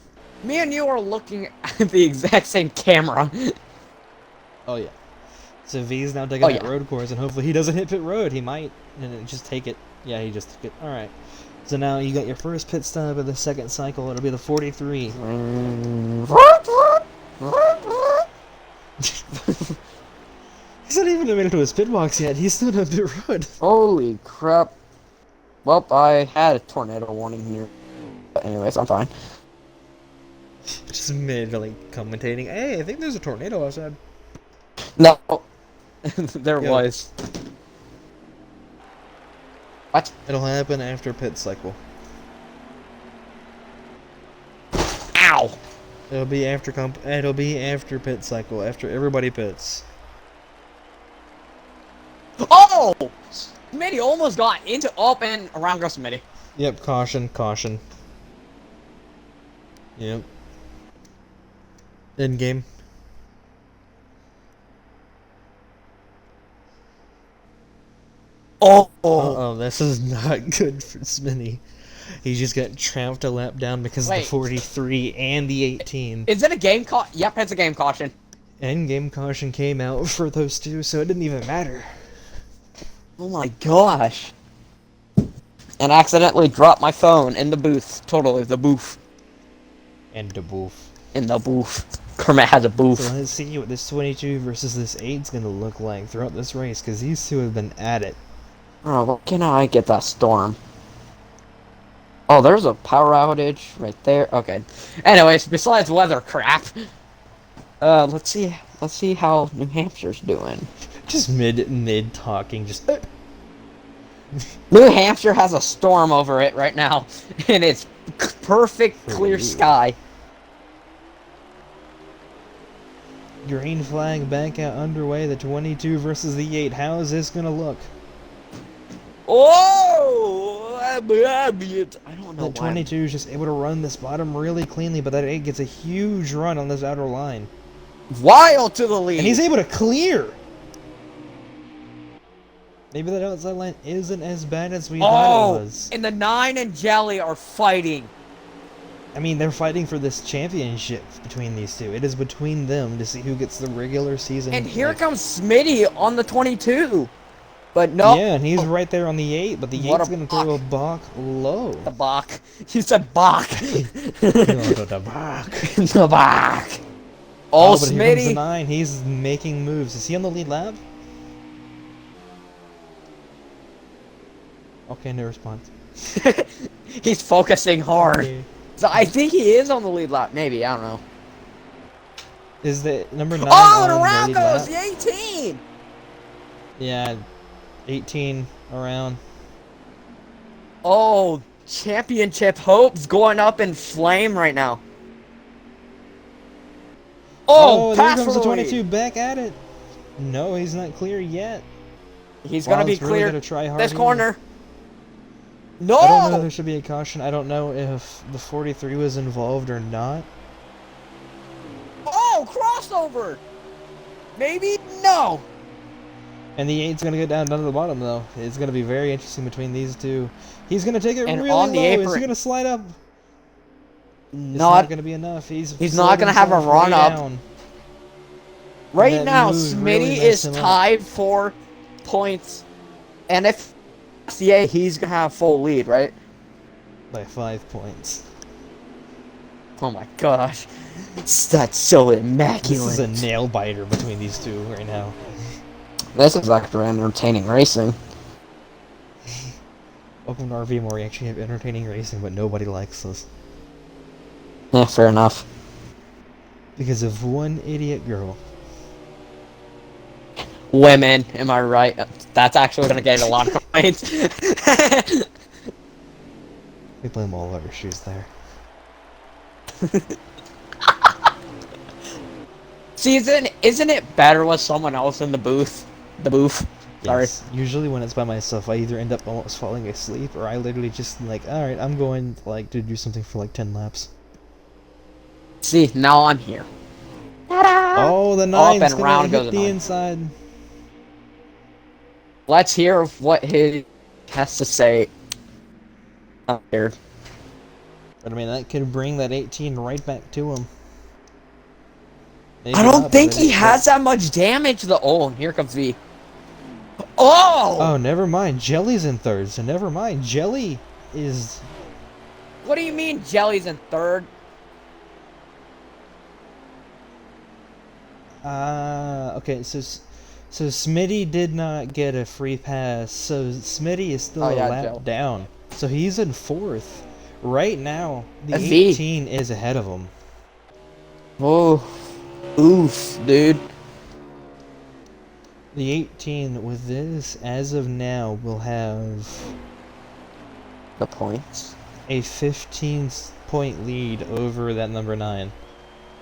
Me and you are looking at the exact same camera. Oh yeah. So V's now taking that road course, and hopefully he doesn't hit pit road. He might, and then just take it. Yeah, he just took it. All right. So now you got your first pit stop of the second cycle. It'll be the 43. He's not even made it to his pit box yet. He's still on pit road. Holy crap. Well, I had a tornado warning here. But anyways, I'm fine. Just mid, like, commentating. Hey, I think there's a tornado outside. No. There was. What? It'll happen after pit cycle. Ow! It'll be after pit cycle, after everybody pits. Oh! Smitty almost got into up and around goes Smitty. Yep, caution. Yep. End game. Oh! Uh-oh, this is not good for Smitty. He just got tramped a lap down because of the 43 and the 18. Is it a game caution? Yep, it's a game caution. End game caution came out for those two, so it didn't even matter. Oh my gosh. And I accidentally dropped my phone in the booth. Totally, the booth. And the booth. In the booth. Kermit has a booth. So let's see what this 22 versus this 8 is going to look like throughout this race, because these two have been at it. Oh, well, can I get that storm? Oh, there's a power outage right there. Okay. Anyways, besides weather crap, let's see how New Hampshire's doing. Just mid talking, just. New Hampshire has a storm over it right now, and it's perfect clear sky. Green flag back out underway. The 22 versus the 8. How is this gonna look? Oh, I don't know. The 22 is just able to run this bottom really cleanly, but that 8 gets a huge run on this outer line. Wild to the lead. And he's able to clear. Maybe that outside line isn't as bad as we thought it was. And the 9 and Jelly are fighting. I mean, they're fighting for this championship between these two. It is between them to see who gets the regular season. And here comes Smitty on the 22. But no. Yeah, and he's right there on the 8, but the 8's going to throw a balk low. The balk. You said balk. The balk. The balk. Oh, but here comes the 9. He's making moves. Is he on the lead lap? Okay, no response. He's focusing hard. Okay. So I think he is on the lead lap. Maybe, I don't know. Is the number 9 Oh, on and around the lead goes lap? the 18. Yeah, 18 around. Oh, championship hopes going up in flame right now. Oh, there pass comes for the the 22 lead. back at it. No, he's not clear yet. He's gonna be Wild's really clear gonna try hard this here. corner. No! I don't know if there should be a caution. I don't know if the 43 was involved or not. Oh, crossover! Maybe? No! And the 8's gonna get down to the bottom though. It's gonna be very interesting between these two. He's gonna take it And really on the low. apron. Is he gonna slide up? It's Not not gonna be enough. He's not gonna have a run up. down. right That now. move Smitty really is messed him up. tied for points, and if he's gonna have full lead, right? By 5 points. Oh my gosh, that's so immaculate. This is a nail biter between these two right now. This is actually entertaining racing. Welcome to RV where we actually have entertaining racing, but nobody likes us. Yeah, fair enough. Because of one idiot girl. Women, am I right? That's actually gonna get a lot of points. We blame all our issues there. See, isn't it better with someone else in the booth? The booth. Sorry. Yes. Usually when it's by myself, I either end up almost falling asleep, or I literally just like, all right, I'm going like to do something for like 10 laps. See, now I'm here. Ta-da! Oh, the Up nine's and gonna round hit goes the the nine. inside. Let's hear what he has to say. Up here. But I mean, that could bring that 18 right back to him. Maybe I don't not, think but he has that much damage though. Oh, here comes V. Oh! Oh, never mind. Jelly's in third, so never mind. Jelly is... What do you mean Jelly's in third? Okay, so Smitty did not get a free pass, so Smitty is still Oh, yeah, a lap Joe. down. So he's in fourth. Right now, the That's V. 18 is ahead of him. Oh, oof, dude. The 18 with this, as of now, will have The points. a 15-point lead over that number 9.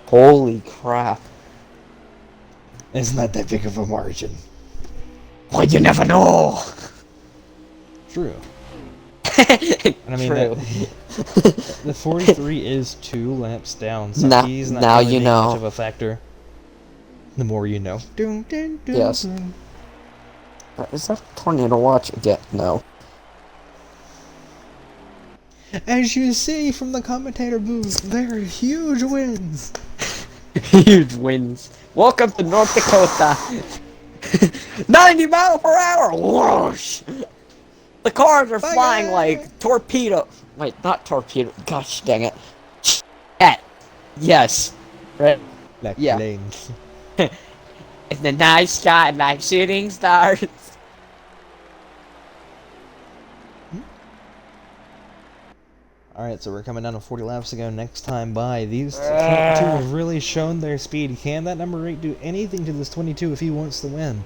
Holy crap. It's not that big of a margin. Well, you never know. True. I I mean, True. the 43 is 2 laps down, so Now- he's not now really you being know. much of a factor. The more you know. Dun, dun, dun, Yes. dun. Is that tornado watch again? No. As you see from the commentator booth, there are huge wins. Huge wins. Welcome to North Dakota. 90 miles per hour. Whoosh. The cars are flying like torpedo. Wait, not torpedo. Gosh dang it. Shit. Yes. Right. Like Yeah. planes. In the night sky like shooting stars. Alright, so we're coming down to 40 laps to go next time by. These front two have really shown their speed. Can that number 8 do anything to this 22 if he wants to win?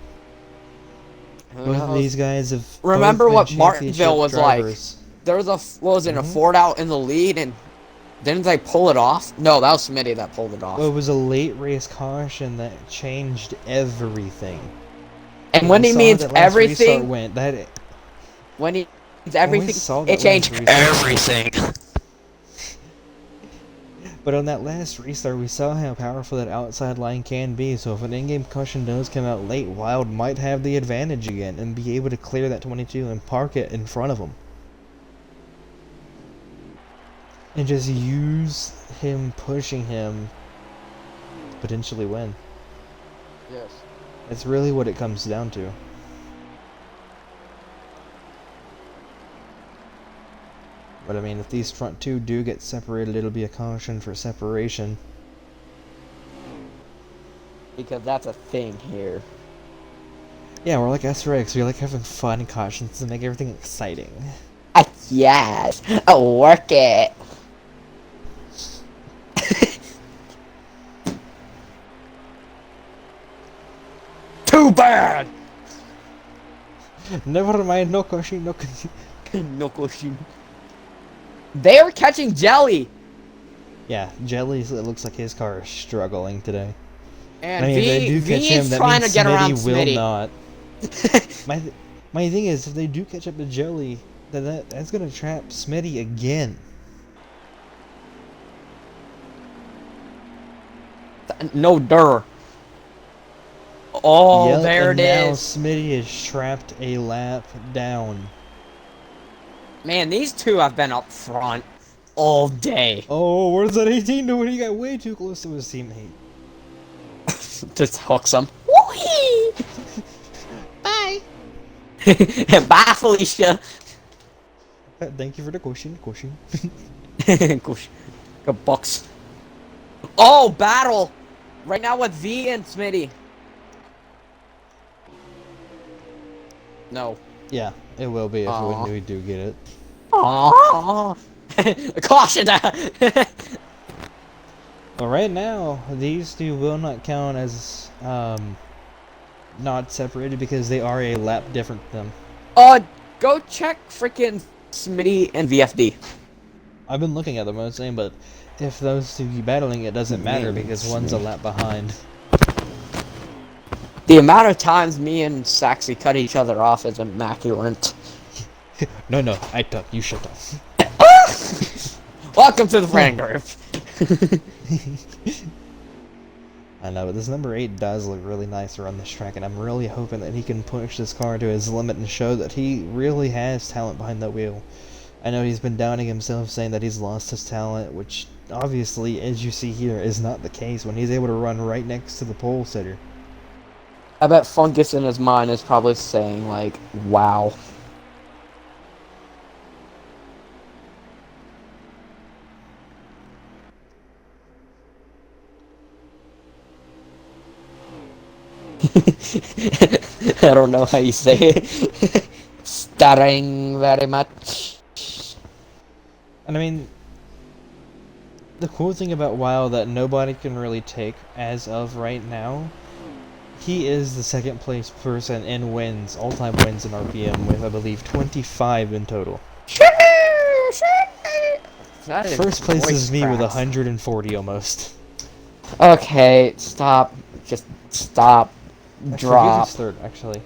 Both of these guys have Remember both been what Martinsville championship was drivers. like? There was a what was it, a Ford out in the lead, and didn't they pull it off? No, that was Smitty that pulled it off. Well, it was a late race caution that changed everything. And when he saw means that last restart everything, went, that when he means When we everything, saw that it changed last restart- everything. But on that last restart, we saw how powerful that outside line can be, so if an in-game caution does come out late, Wild might have the advantage again, and be able to clear that 22 and park it in front of him. And just use him pushing him to potentially win. Yes. That's really what it comes down to. But I mean, if these front two do get separated, it'll be a caution for separation. Because that's a thing here. Yeah, we're like SRX, we like having fun cautions to make everything exciting. Yes, work it. Too bad. Never mind, no caution, no caution. No question. They are catching Jelly. Yeah, Jelly's, it looks like his car is struggling today. And I mean, if they do catch him, is that trying means to get around Smitty will Smitty. not. My thing is, if they do catch up to Jelly, then that's gonna trap Smitty again. No dur. Oh, Yep, there and it now is. Smitty is trapped a lap down. Man, these two have been up front all day. Oh, where's that 18 doing? He got way too close to his teammate. Just hooks them. Whee! Bye! Bye, Felicia. Thank you for the caution. Gosh. Good bucks. Oh, battle! Right now with V and Smitty. No. Yeah, it will be if Aw. when we do get it. Aww. Caution! But right now, these two will not count as not separated because they are a lap different than them. Go check freaking Smitty and VFD. I've been looking at them, I was saying, but if those two keep battling, it doesn't matter because one's a lap behind. The amount of times me and Saxy cut each other off is immaculate. No, I talk, you shut up. Welcome to the friend group. I know, but this number 8 does look really nice around this track, and I'm really hoping that he can push this car to his limit and show that he really has talent behind that wheel. I know he's been doubting himself, saying that he's lost his talent, which obviously, as you see here, is not the case when he's able to run right next to the pole sitter. I bet Fungus in his mind is probably saying, like, wow. I don't know how you say it. Stuttering very much. And I mean, the cool thing about WoW that nobody can really take as of right now, he is the second place person in wins, all-time wins in RPM with, I believe, 25 in total. First place is me with 140 almost. Okay, stop. Just stop. Drop. It's third, actually.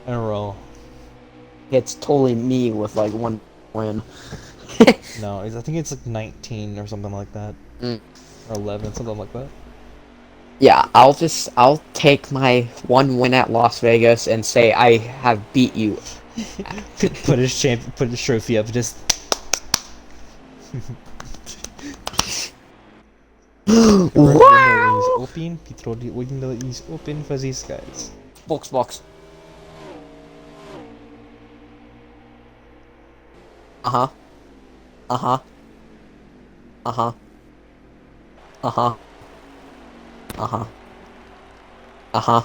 In a row. It's totally me with like 1 win. No, I think it's like 19 or something like that. Mm. Or 11, something like that. Yeah, I'll take my 1 win at Las Vegas and say I have beat you. put his trophy up, just. Wow! Open, the window is open for these guys. Box. Uh-huh. Uh-huh. Uh-huh. Uh-huh. Uh-huh. Uh-huh.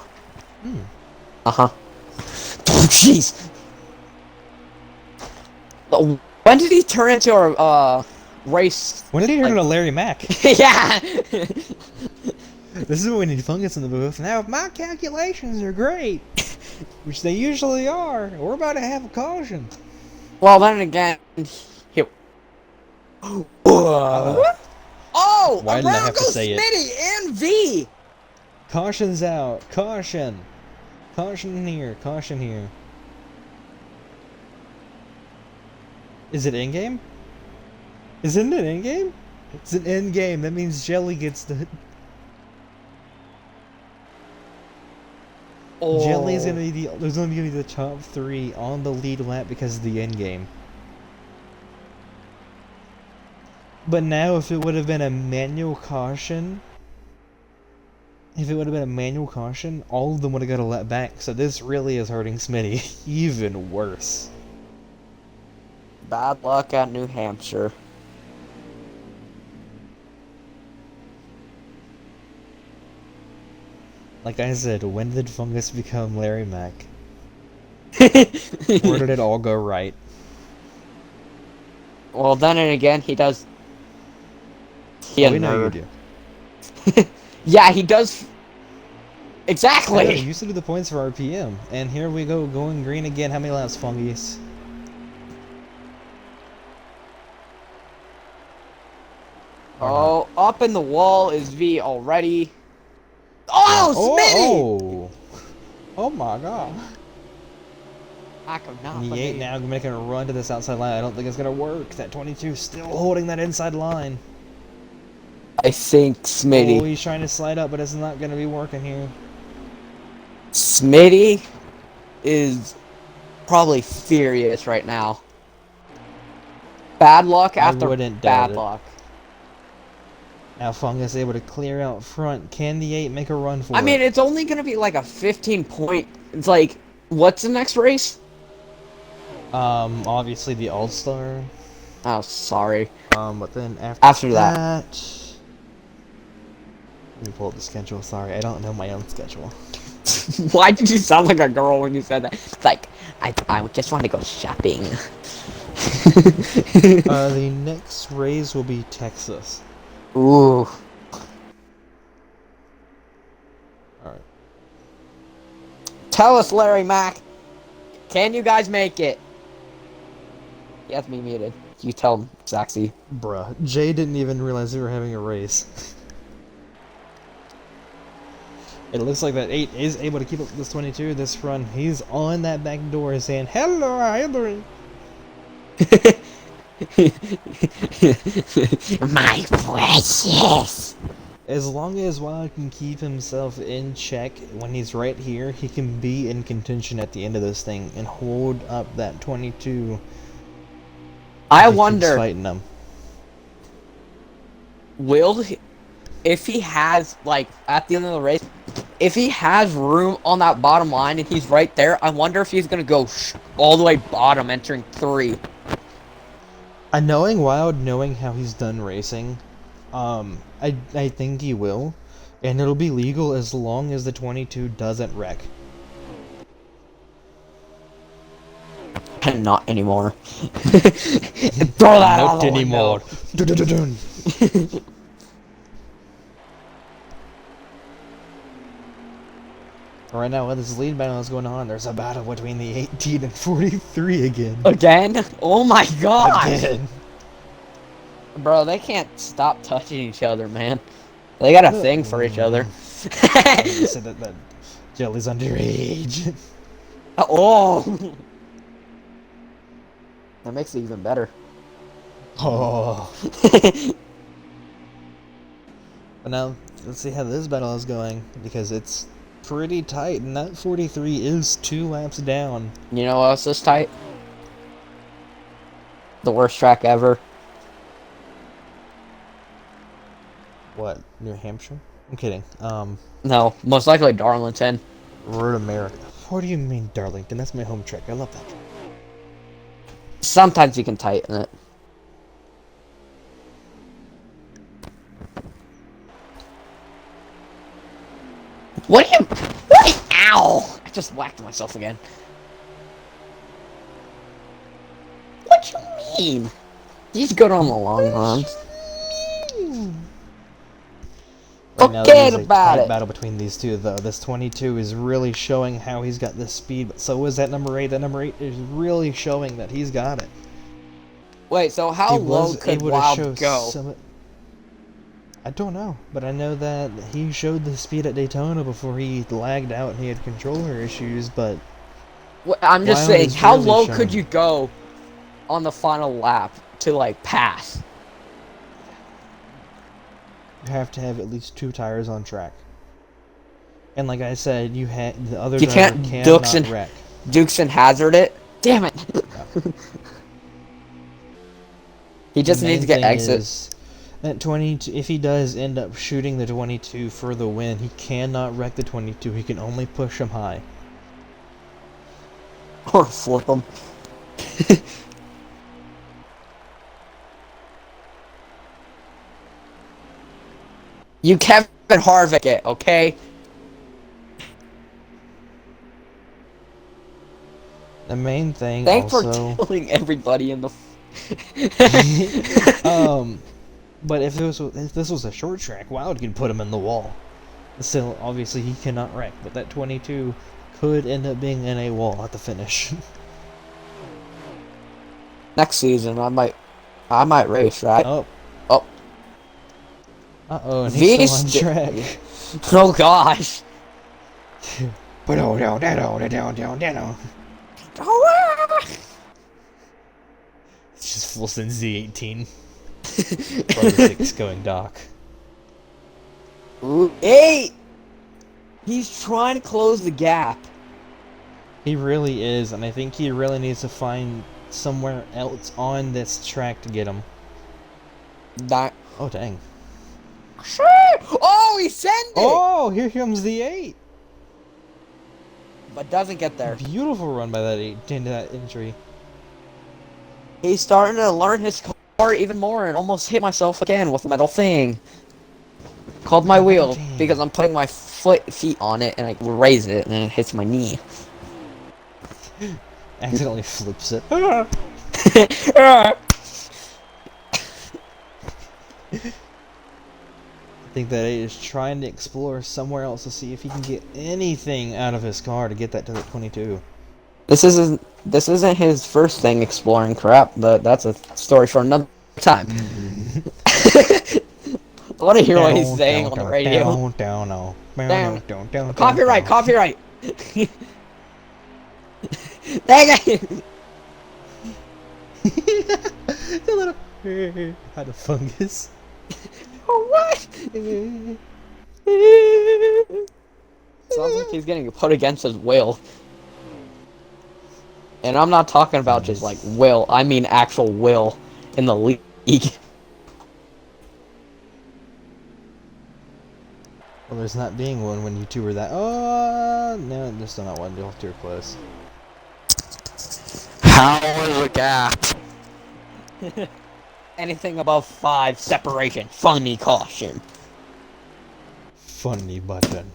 Uh-huh. Oh, jeez! When did he turn into a, race? When did he turn into Larry Mack? Yeah! This is when we need Fungus in the booth. Now, if my calculations are great, which they usually are, we're about to have a caution. Well, then again, here. Oh! Why did I have to say it? Smitty and V! Caution's out. Caution. Caution here. Caution here. Is it in-game? Isn't it in-game? It's an in-game. That means Jelly gets the... Oh. Jelly's gonna be there's gonna be the top 3 on the lead lap because of the in-game. But now, if it would have been a manual caution, all of them would have got a lap back. So this really is hurting Smitty even worse. Bad luck at New Hampshire. Like I said, when did Fungus become Larry Mack? Where did it all go right? Well, then and again, he does. He We know you do. Yeah, he does. Exactly. Hey, you used to do the points for RPM, and here we go, going green again. How many laps, Fungus? Oh, up in the wall is V already. Oh, Smitty! Oh my god. Lack of not The 8 now making a run to this outside line. I don't think it's gonna work. That 22 still holding that inside line. I think Smitty. Oh, he's trying to slide up, but it's not gonna be working here. Smitty is probably furious right now. Bad luck after bad luck. Now Fungus able to clear out front. Can the 8 make a run for it? I mean, it's only gonna be like a 15-point. It's like, what's the next race? Obviously the All-Star. Oh, sorry. But then after that. Let me pull up the schedule. Sorry, I don't know my own schedule. Why did you sound like a girl when you said that? It's like, I just want to go shopping. The next race will be Texas. Ooh. Tell us, Larry Mack. Can you guys make it? He has me muted. You tell him, Zaxy. Bruh, Jay didn't even realize we were having a race. It looks like that 8 is able to keep up this 22 this run. He's on that back door saying, "Hello, how you doing?" My precious. As long as Wild can keep himself in check when he's right here, he can be in contention at the end of this thing and hold up that 22. I Keeps wonder, fighting them. will he, if he has, like, at the end of the race, if he has room on that bottom line and he's right there, I wonder if he's going to go all the way bottom, entering 3. Knowing Wild, knowing how he's done racing, I think he will, and it'll be legal as long as the 22 doesn't wreck. And not anymore. Throw that out Not the anymore. window. Right now, while this lead battle is going on, there's a battle between the 18 and 43 again. Again? Oh my god! Again. Bro, they can't stop touching each other, man. They got a thing for each other. They said that Jelly's underage. Oh! That makes it even better. Oh. But now, let's see how this battle is going, because it's pretty tight, and that 43 is 2 laps down. You know what else is tight? The worst track ever. What, New Hampshire? I'm kidding. No, most likely Darlington. Road America. What do you mean, Darlington? That's my home track. I love that track. Sometimes you can tighten it. What do you... What? Ow! I just whacked myself again. What you mean? He's good on the long runs. Right now, Forget there's a about tight it. battle between these two, though. This 22 is really showing how he's got this speed, but so is that number 8. That number 8 is really showing that he's got it. Wait, so how He low was could able to show Wild go? some... I don't know, but I know that he showed the speed at Daytona before he lagged out and he had controller issues, but... I'm just Wild saying, is how really low showing. could you go on the final lap to, like, pass? You have to have at least 2 tires on track. And like I said, you had the other You driver can't cannot Dukes and wreck. Dukes and Hazard it? Damn it! He just The needs to main get thing exit. is that 22, if he does end up shooting the 22 for the win, he cannot wreck the 22. He can only push him high. Or flip him. You Kevin Harvick it, okay? The main thing Thanks also... for killing everybody in the... But if this was a short track, Wild could put him in the wall. Still, obviously, he cannot wreck, but that 22 could end up being in a wall at the finish. Next season, I might race, right? Oh. Oh. Uh-oh, and he's still on Beast- track. Oh gosh. It's just full send Z18. Brother 6 going Doc. Ooh, 8! He's trying to close the gap. He really is, and I think he really needs to find somewhere else on this track to get him. That. Oh, dang. Oh, he sent it! Oh, here comes the 8! But doesn't get there. Beautiful run by that 8 into that entry. He's starting to learn his car even more and almost hit myself again with a metal thing. Called my wheel Dang. because I'm putting my feet on it and I raise it and it hits my knee. Accidentally flips it. think that he is trying to explore somewhere else to see if he can get anything out of his car to get that to the 22. This isn't his first thing exploring crap, but that's a story for another time. I want to hear what he's saying on the radio. Damn. Copyright, copyright. Dang it! The little had a fungus. Oh, what? Sounds like he's getting put against his will. And I'm not talking about just like will, I mean actual will in the league. Well, there's not being one when you two are that. Oh, no, there's still not one. You're too close. How is a gap? Anything above 5 separation. Funny caution. Funny button.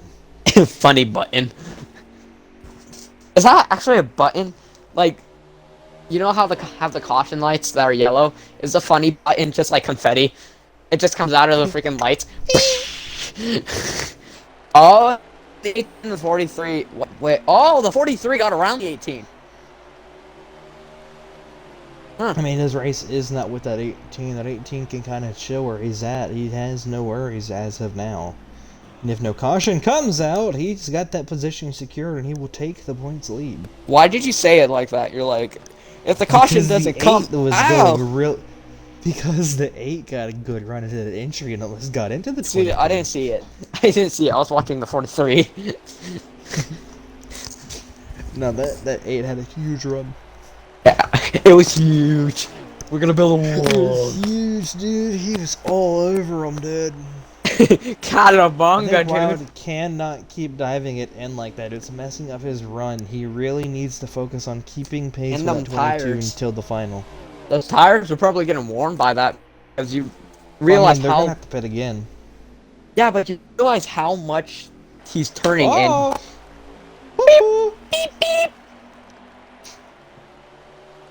Funny button. Is that actually a button? Like, you know how they have the caution lights that are yellow? Is the funny button just like confetti? It just comes out of the freaking lights. Oh, the 18 and the 43. Wait, oh, the 43 got around the 18. Huh. I mean, his race is not with that 18. That 18 can kind of chill where he's at. He has no worries as of now. And if no caution comes out, he's got that position secured and he will take the points lead. Why did you say it like that? You're like, if the caution doesn't come out. Because the 8 got a good run into the entry and almost got into the 20. See, I didn't see it. I didn't see it. I was watching the 43. No, that 8 had a huge run. Yeah, it was huge. We're gonna build a wall. It was huge, dude. He was all over him, dude. Catabunga, Wild dude. cannot keep diving it in like that. It's messing up his run. He really needs to focus on keeping pace And with them that 22 tires. until the final. Those tires are probably getting worn by that, because you realize they're how. gonna have to pit again. Yeah, but you realize how much he's turning in. Beep, beep, beep.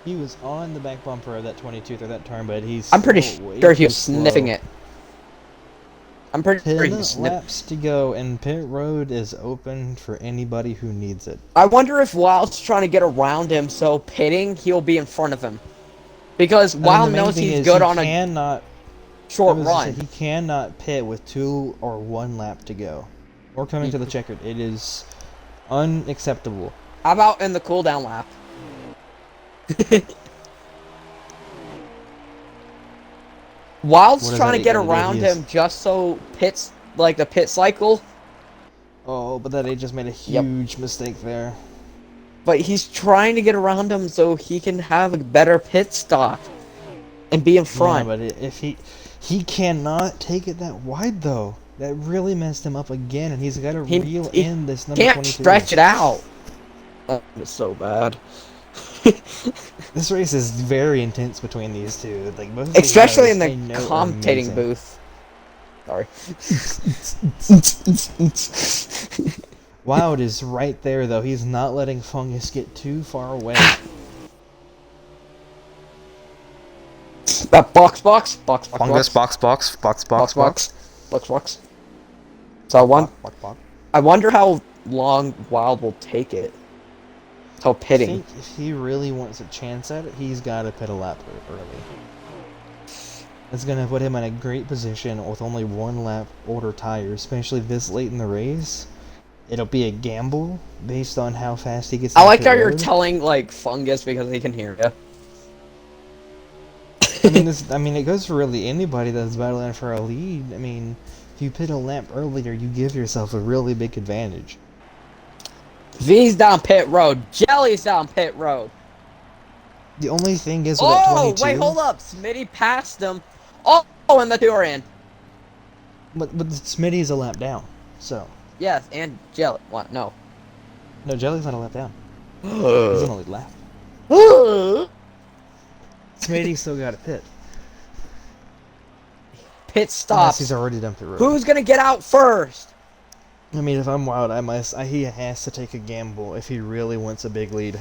He was on the back bumper of that 22 through that turn, but he's. I'm pretty sure he was slow. sniffing it. I'm pretty sure he 10 was sniffing. laps to go, and pit road is open for anybody who needs it. I wonder if Wild's trying to get around him, so pitting, he'll be in front of him. Because Wild knows he's good on a short run. He cannot pit with 2 or 1 lap to go. Or coming to the checkered. It is unacceptable. How about in the cooldown lap? Wild's trying to get around him just so pits, like the pit cycle. Oh, but that he just made a huge mistake there. But he's trying to get around him so he can have a better pit stop and be in front. Yeah, but if he cannot take it that wide though. That really messed him up again, and he's got to reel in this number 22. Can't stretch it out. That is so bad. This race is very intense between these two. Like both especially in the commentating booth. Sorry. Wild is right there though. He's not letting Fungus get too far away. That box. Fungus, box. So I wonder how long Wild will take it. How I pitting. think if he really wants a chance at it, he's got to pit a lap early. It's going to put him in a great position with only 1 lap older tires, especially this late in the race. It'll be a gamble based on how fast he gets. I like how you're telling like Fungus because he can hear you. I mean, it goes for really anybody that's battling for a lead. I mean, if you pit a lap earlier, you give yourself a really big advantage. V's down pit road. Jelly's down pit road. The only thing is with that 22... wait, hold up. Smitty passed him. Oh, and the 2 are in. But Smitty's a lap down, so... Yes, and Jelly. What? No. No, Jelly's not a lap down. He's on the lead lap. Smitty's still got a pit. Pit stops. He's already done pit road. Who's gonna get out first? I mean, if I'm Wild, he has to take a gamble if he really wants a big lead.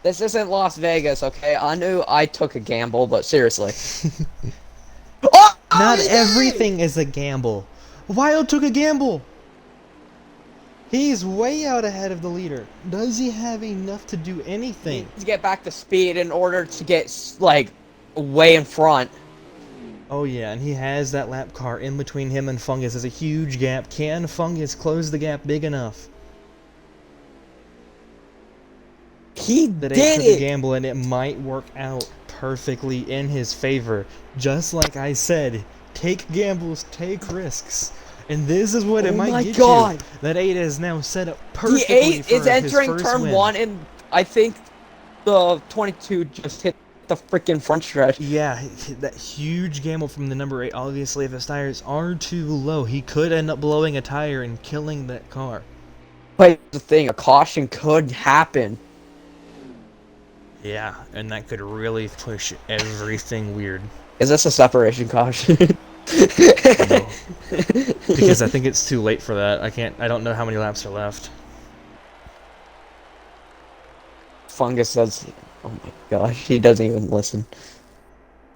This isn't Las Vegas, okay? I knew I took a gamble, but seriously. Not everything is a gamble. Wild took a gamble. He's way out ahead of the leader. Does he have enough to do anything? To get back to speed in order to get, like, way in front. Oh yeah, and he has that lap car in between him and Fungus. There's a huge gap. Can Fungus close the gap big enough? He That did took a it! gamble, and it might work out perfectly in his favor. Just like I said, take gambles, take risks. And this is what it might get you. That 8 is now set up perfectly The 8 for is entering his first turn win. 1, and I think the 22 just hit the freaking front stretch. Yeah, that huge gamble from the number 8. Obviously, if his tires are too low, he could end up blowing a tire and killing that car. But the thing, a caution could happen. Yeah, and that could really push everything weird. Is this a separation caution? No. Because I think it's too late for that. I don't know how many laps are left. Fungus says, oh my gosh, he doesn't even listen.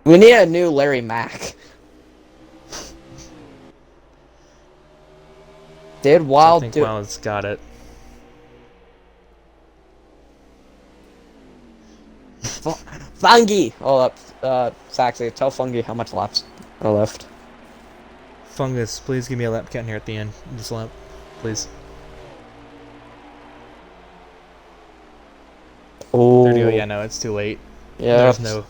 We need a new Larry Mack. Did Wild I think do... Wild's got it. Fungi! Oh, Saxy, tell Fungi how much laps are left. Fungus, please give me a lap count here at the end of this lap. Please. Oh. 30, yeah, no, it's too late. Yeah. There's no...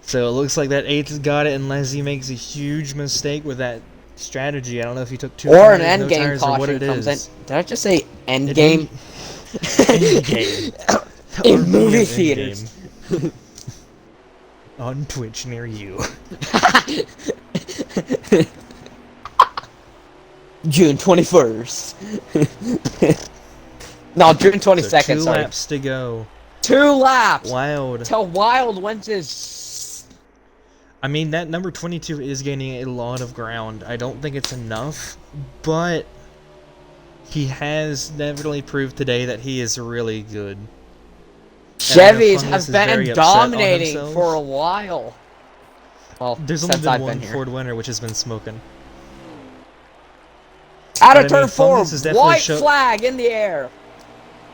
So it looks like that 8's got it unless he makes a huge mistake with that strategy. I don't know if he took 2 or tires, an end no game tires, or what caution it comes is. in. Did I just say end game? End game. In movie End theaters. game. On Twitch near you. June 21st. No, June 22nd, So 2 sorry. laps to go. 2 laps! Wild. Till Wild went his... I mean, that number 22 is gaining a lot of ground. I don't think it's enough, but he has definitely proved today that he is really good. Chevys Fungus have is very been upset on dominating himself. for a while. Well, There's only since been I've one been here. Ford winner, which has been smoking. Out But of I mean, turn 4, Fungus is definitely white flag in the air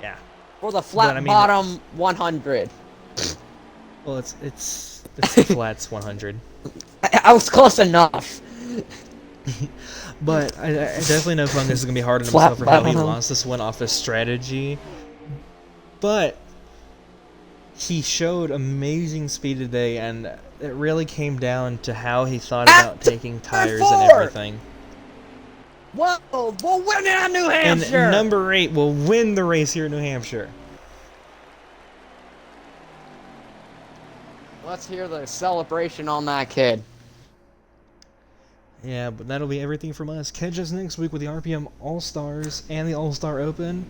Yeah. for the flat I mean, bottom 100. Well, it's the flats 100. I was close enough. But I definitely know Fungus is gonna be hard on Flat himself for how he bottom. lost this one off his strategy. But he showed amazing speed today, and it really came down to how he thought about taking tires and everything. Whoa, we'll win in New And Hampshire! number 8 will win the race here in New Hampshire. Let's hear the celebration on that kid. Yeah, but that'll be everything from us. Catch us next week with the RPM All-Stars and the All-Star Open.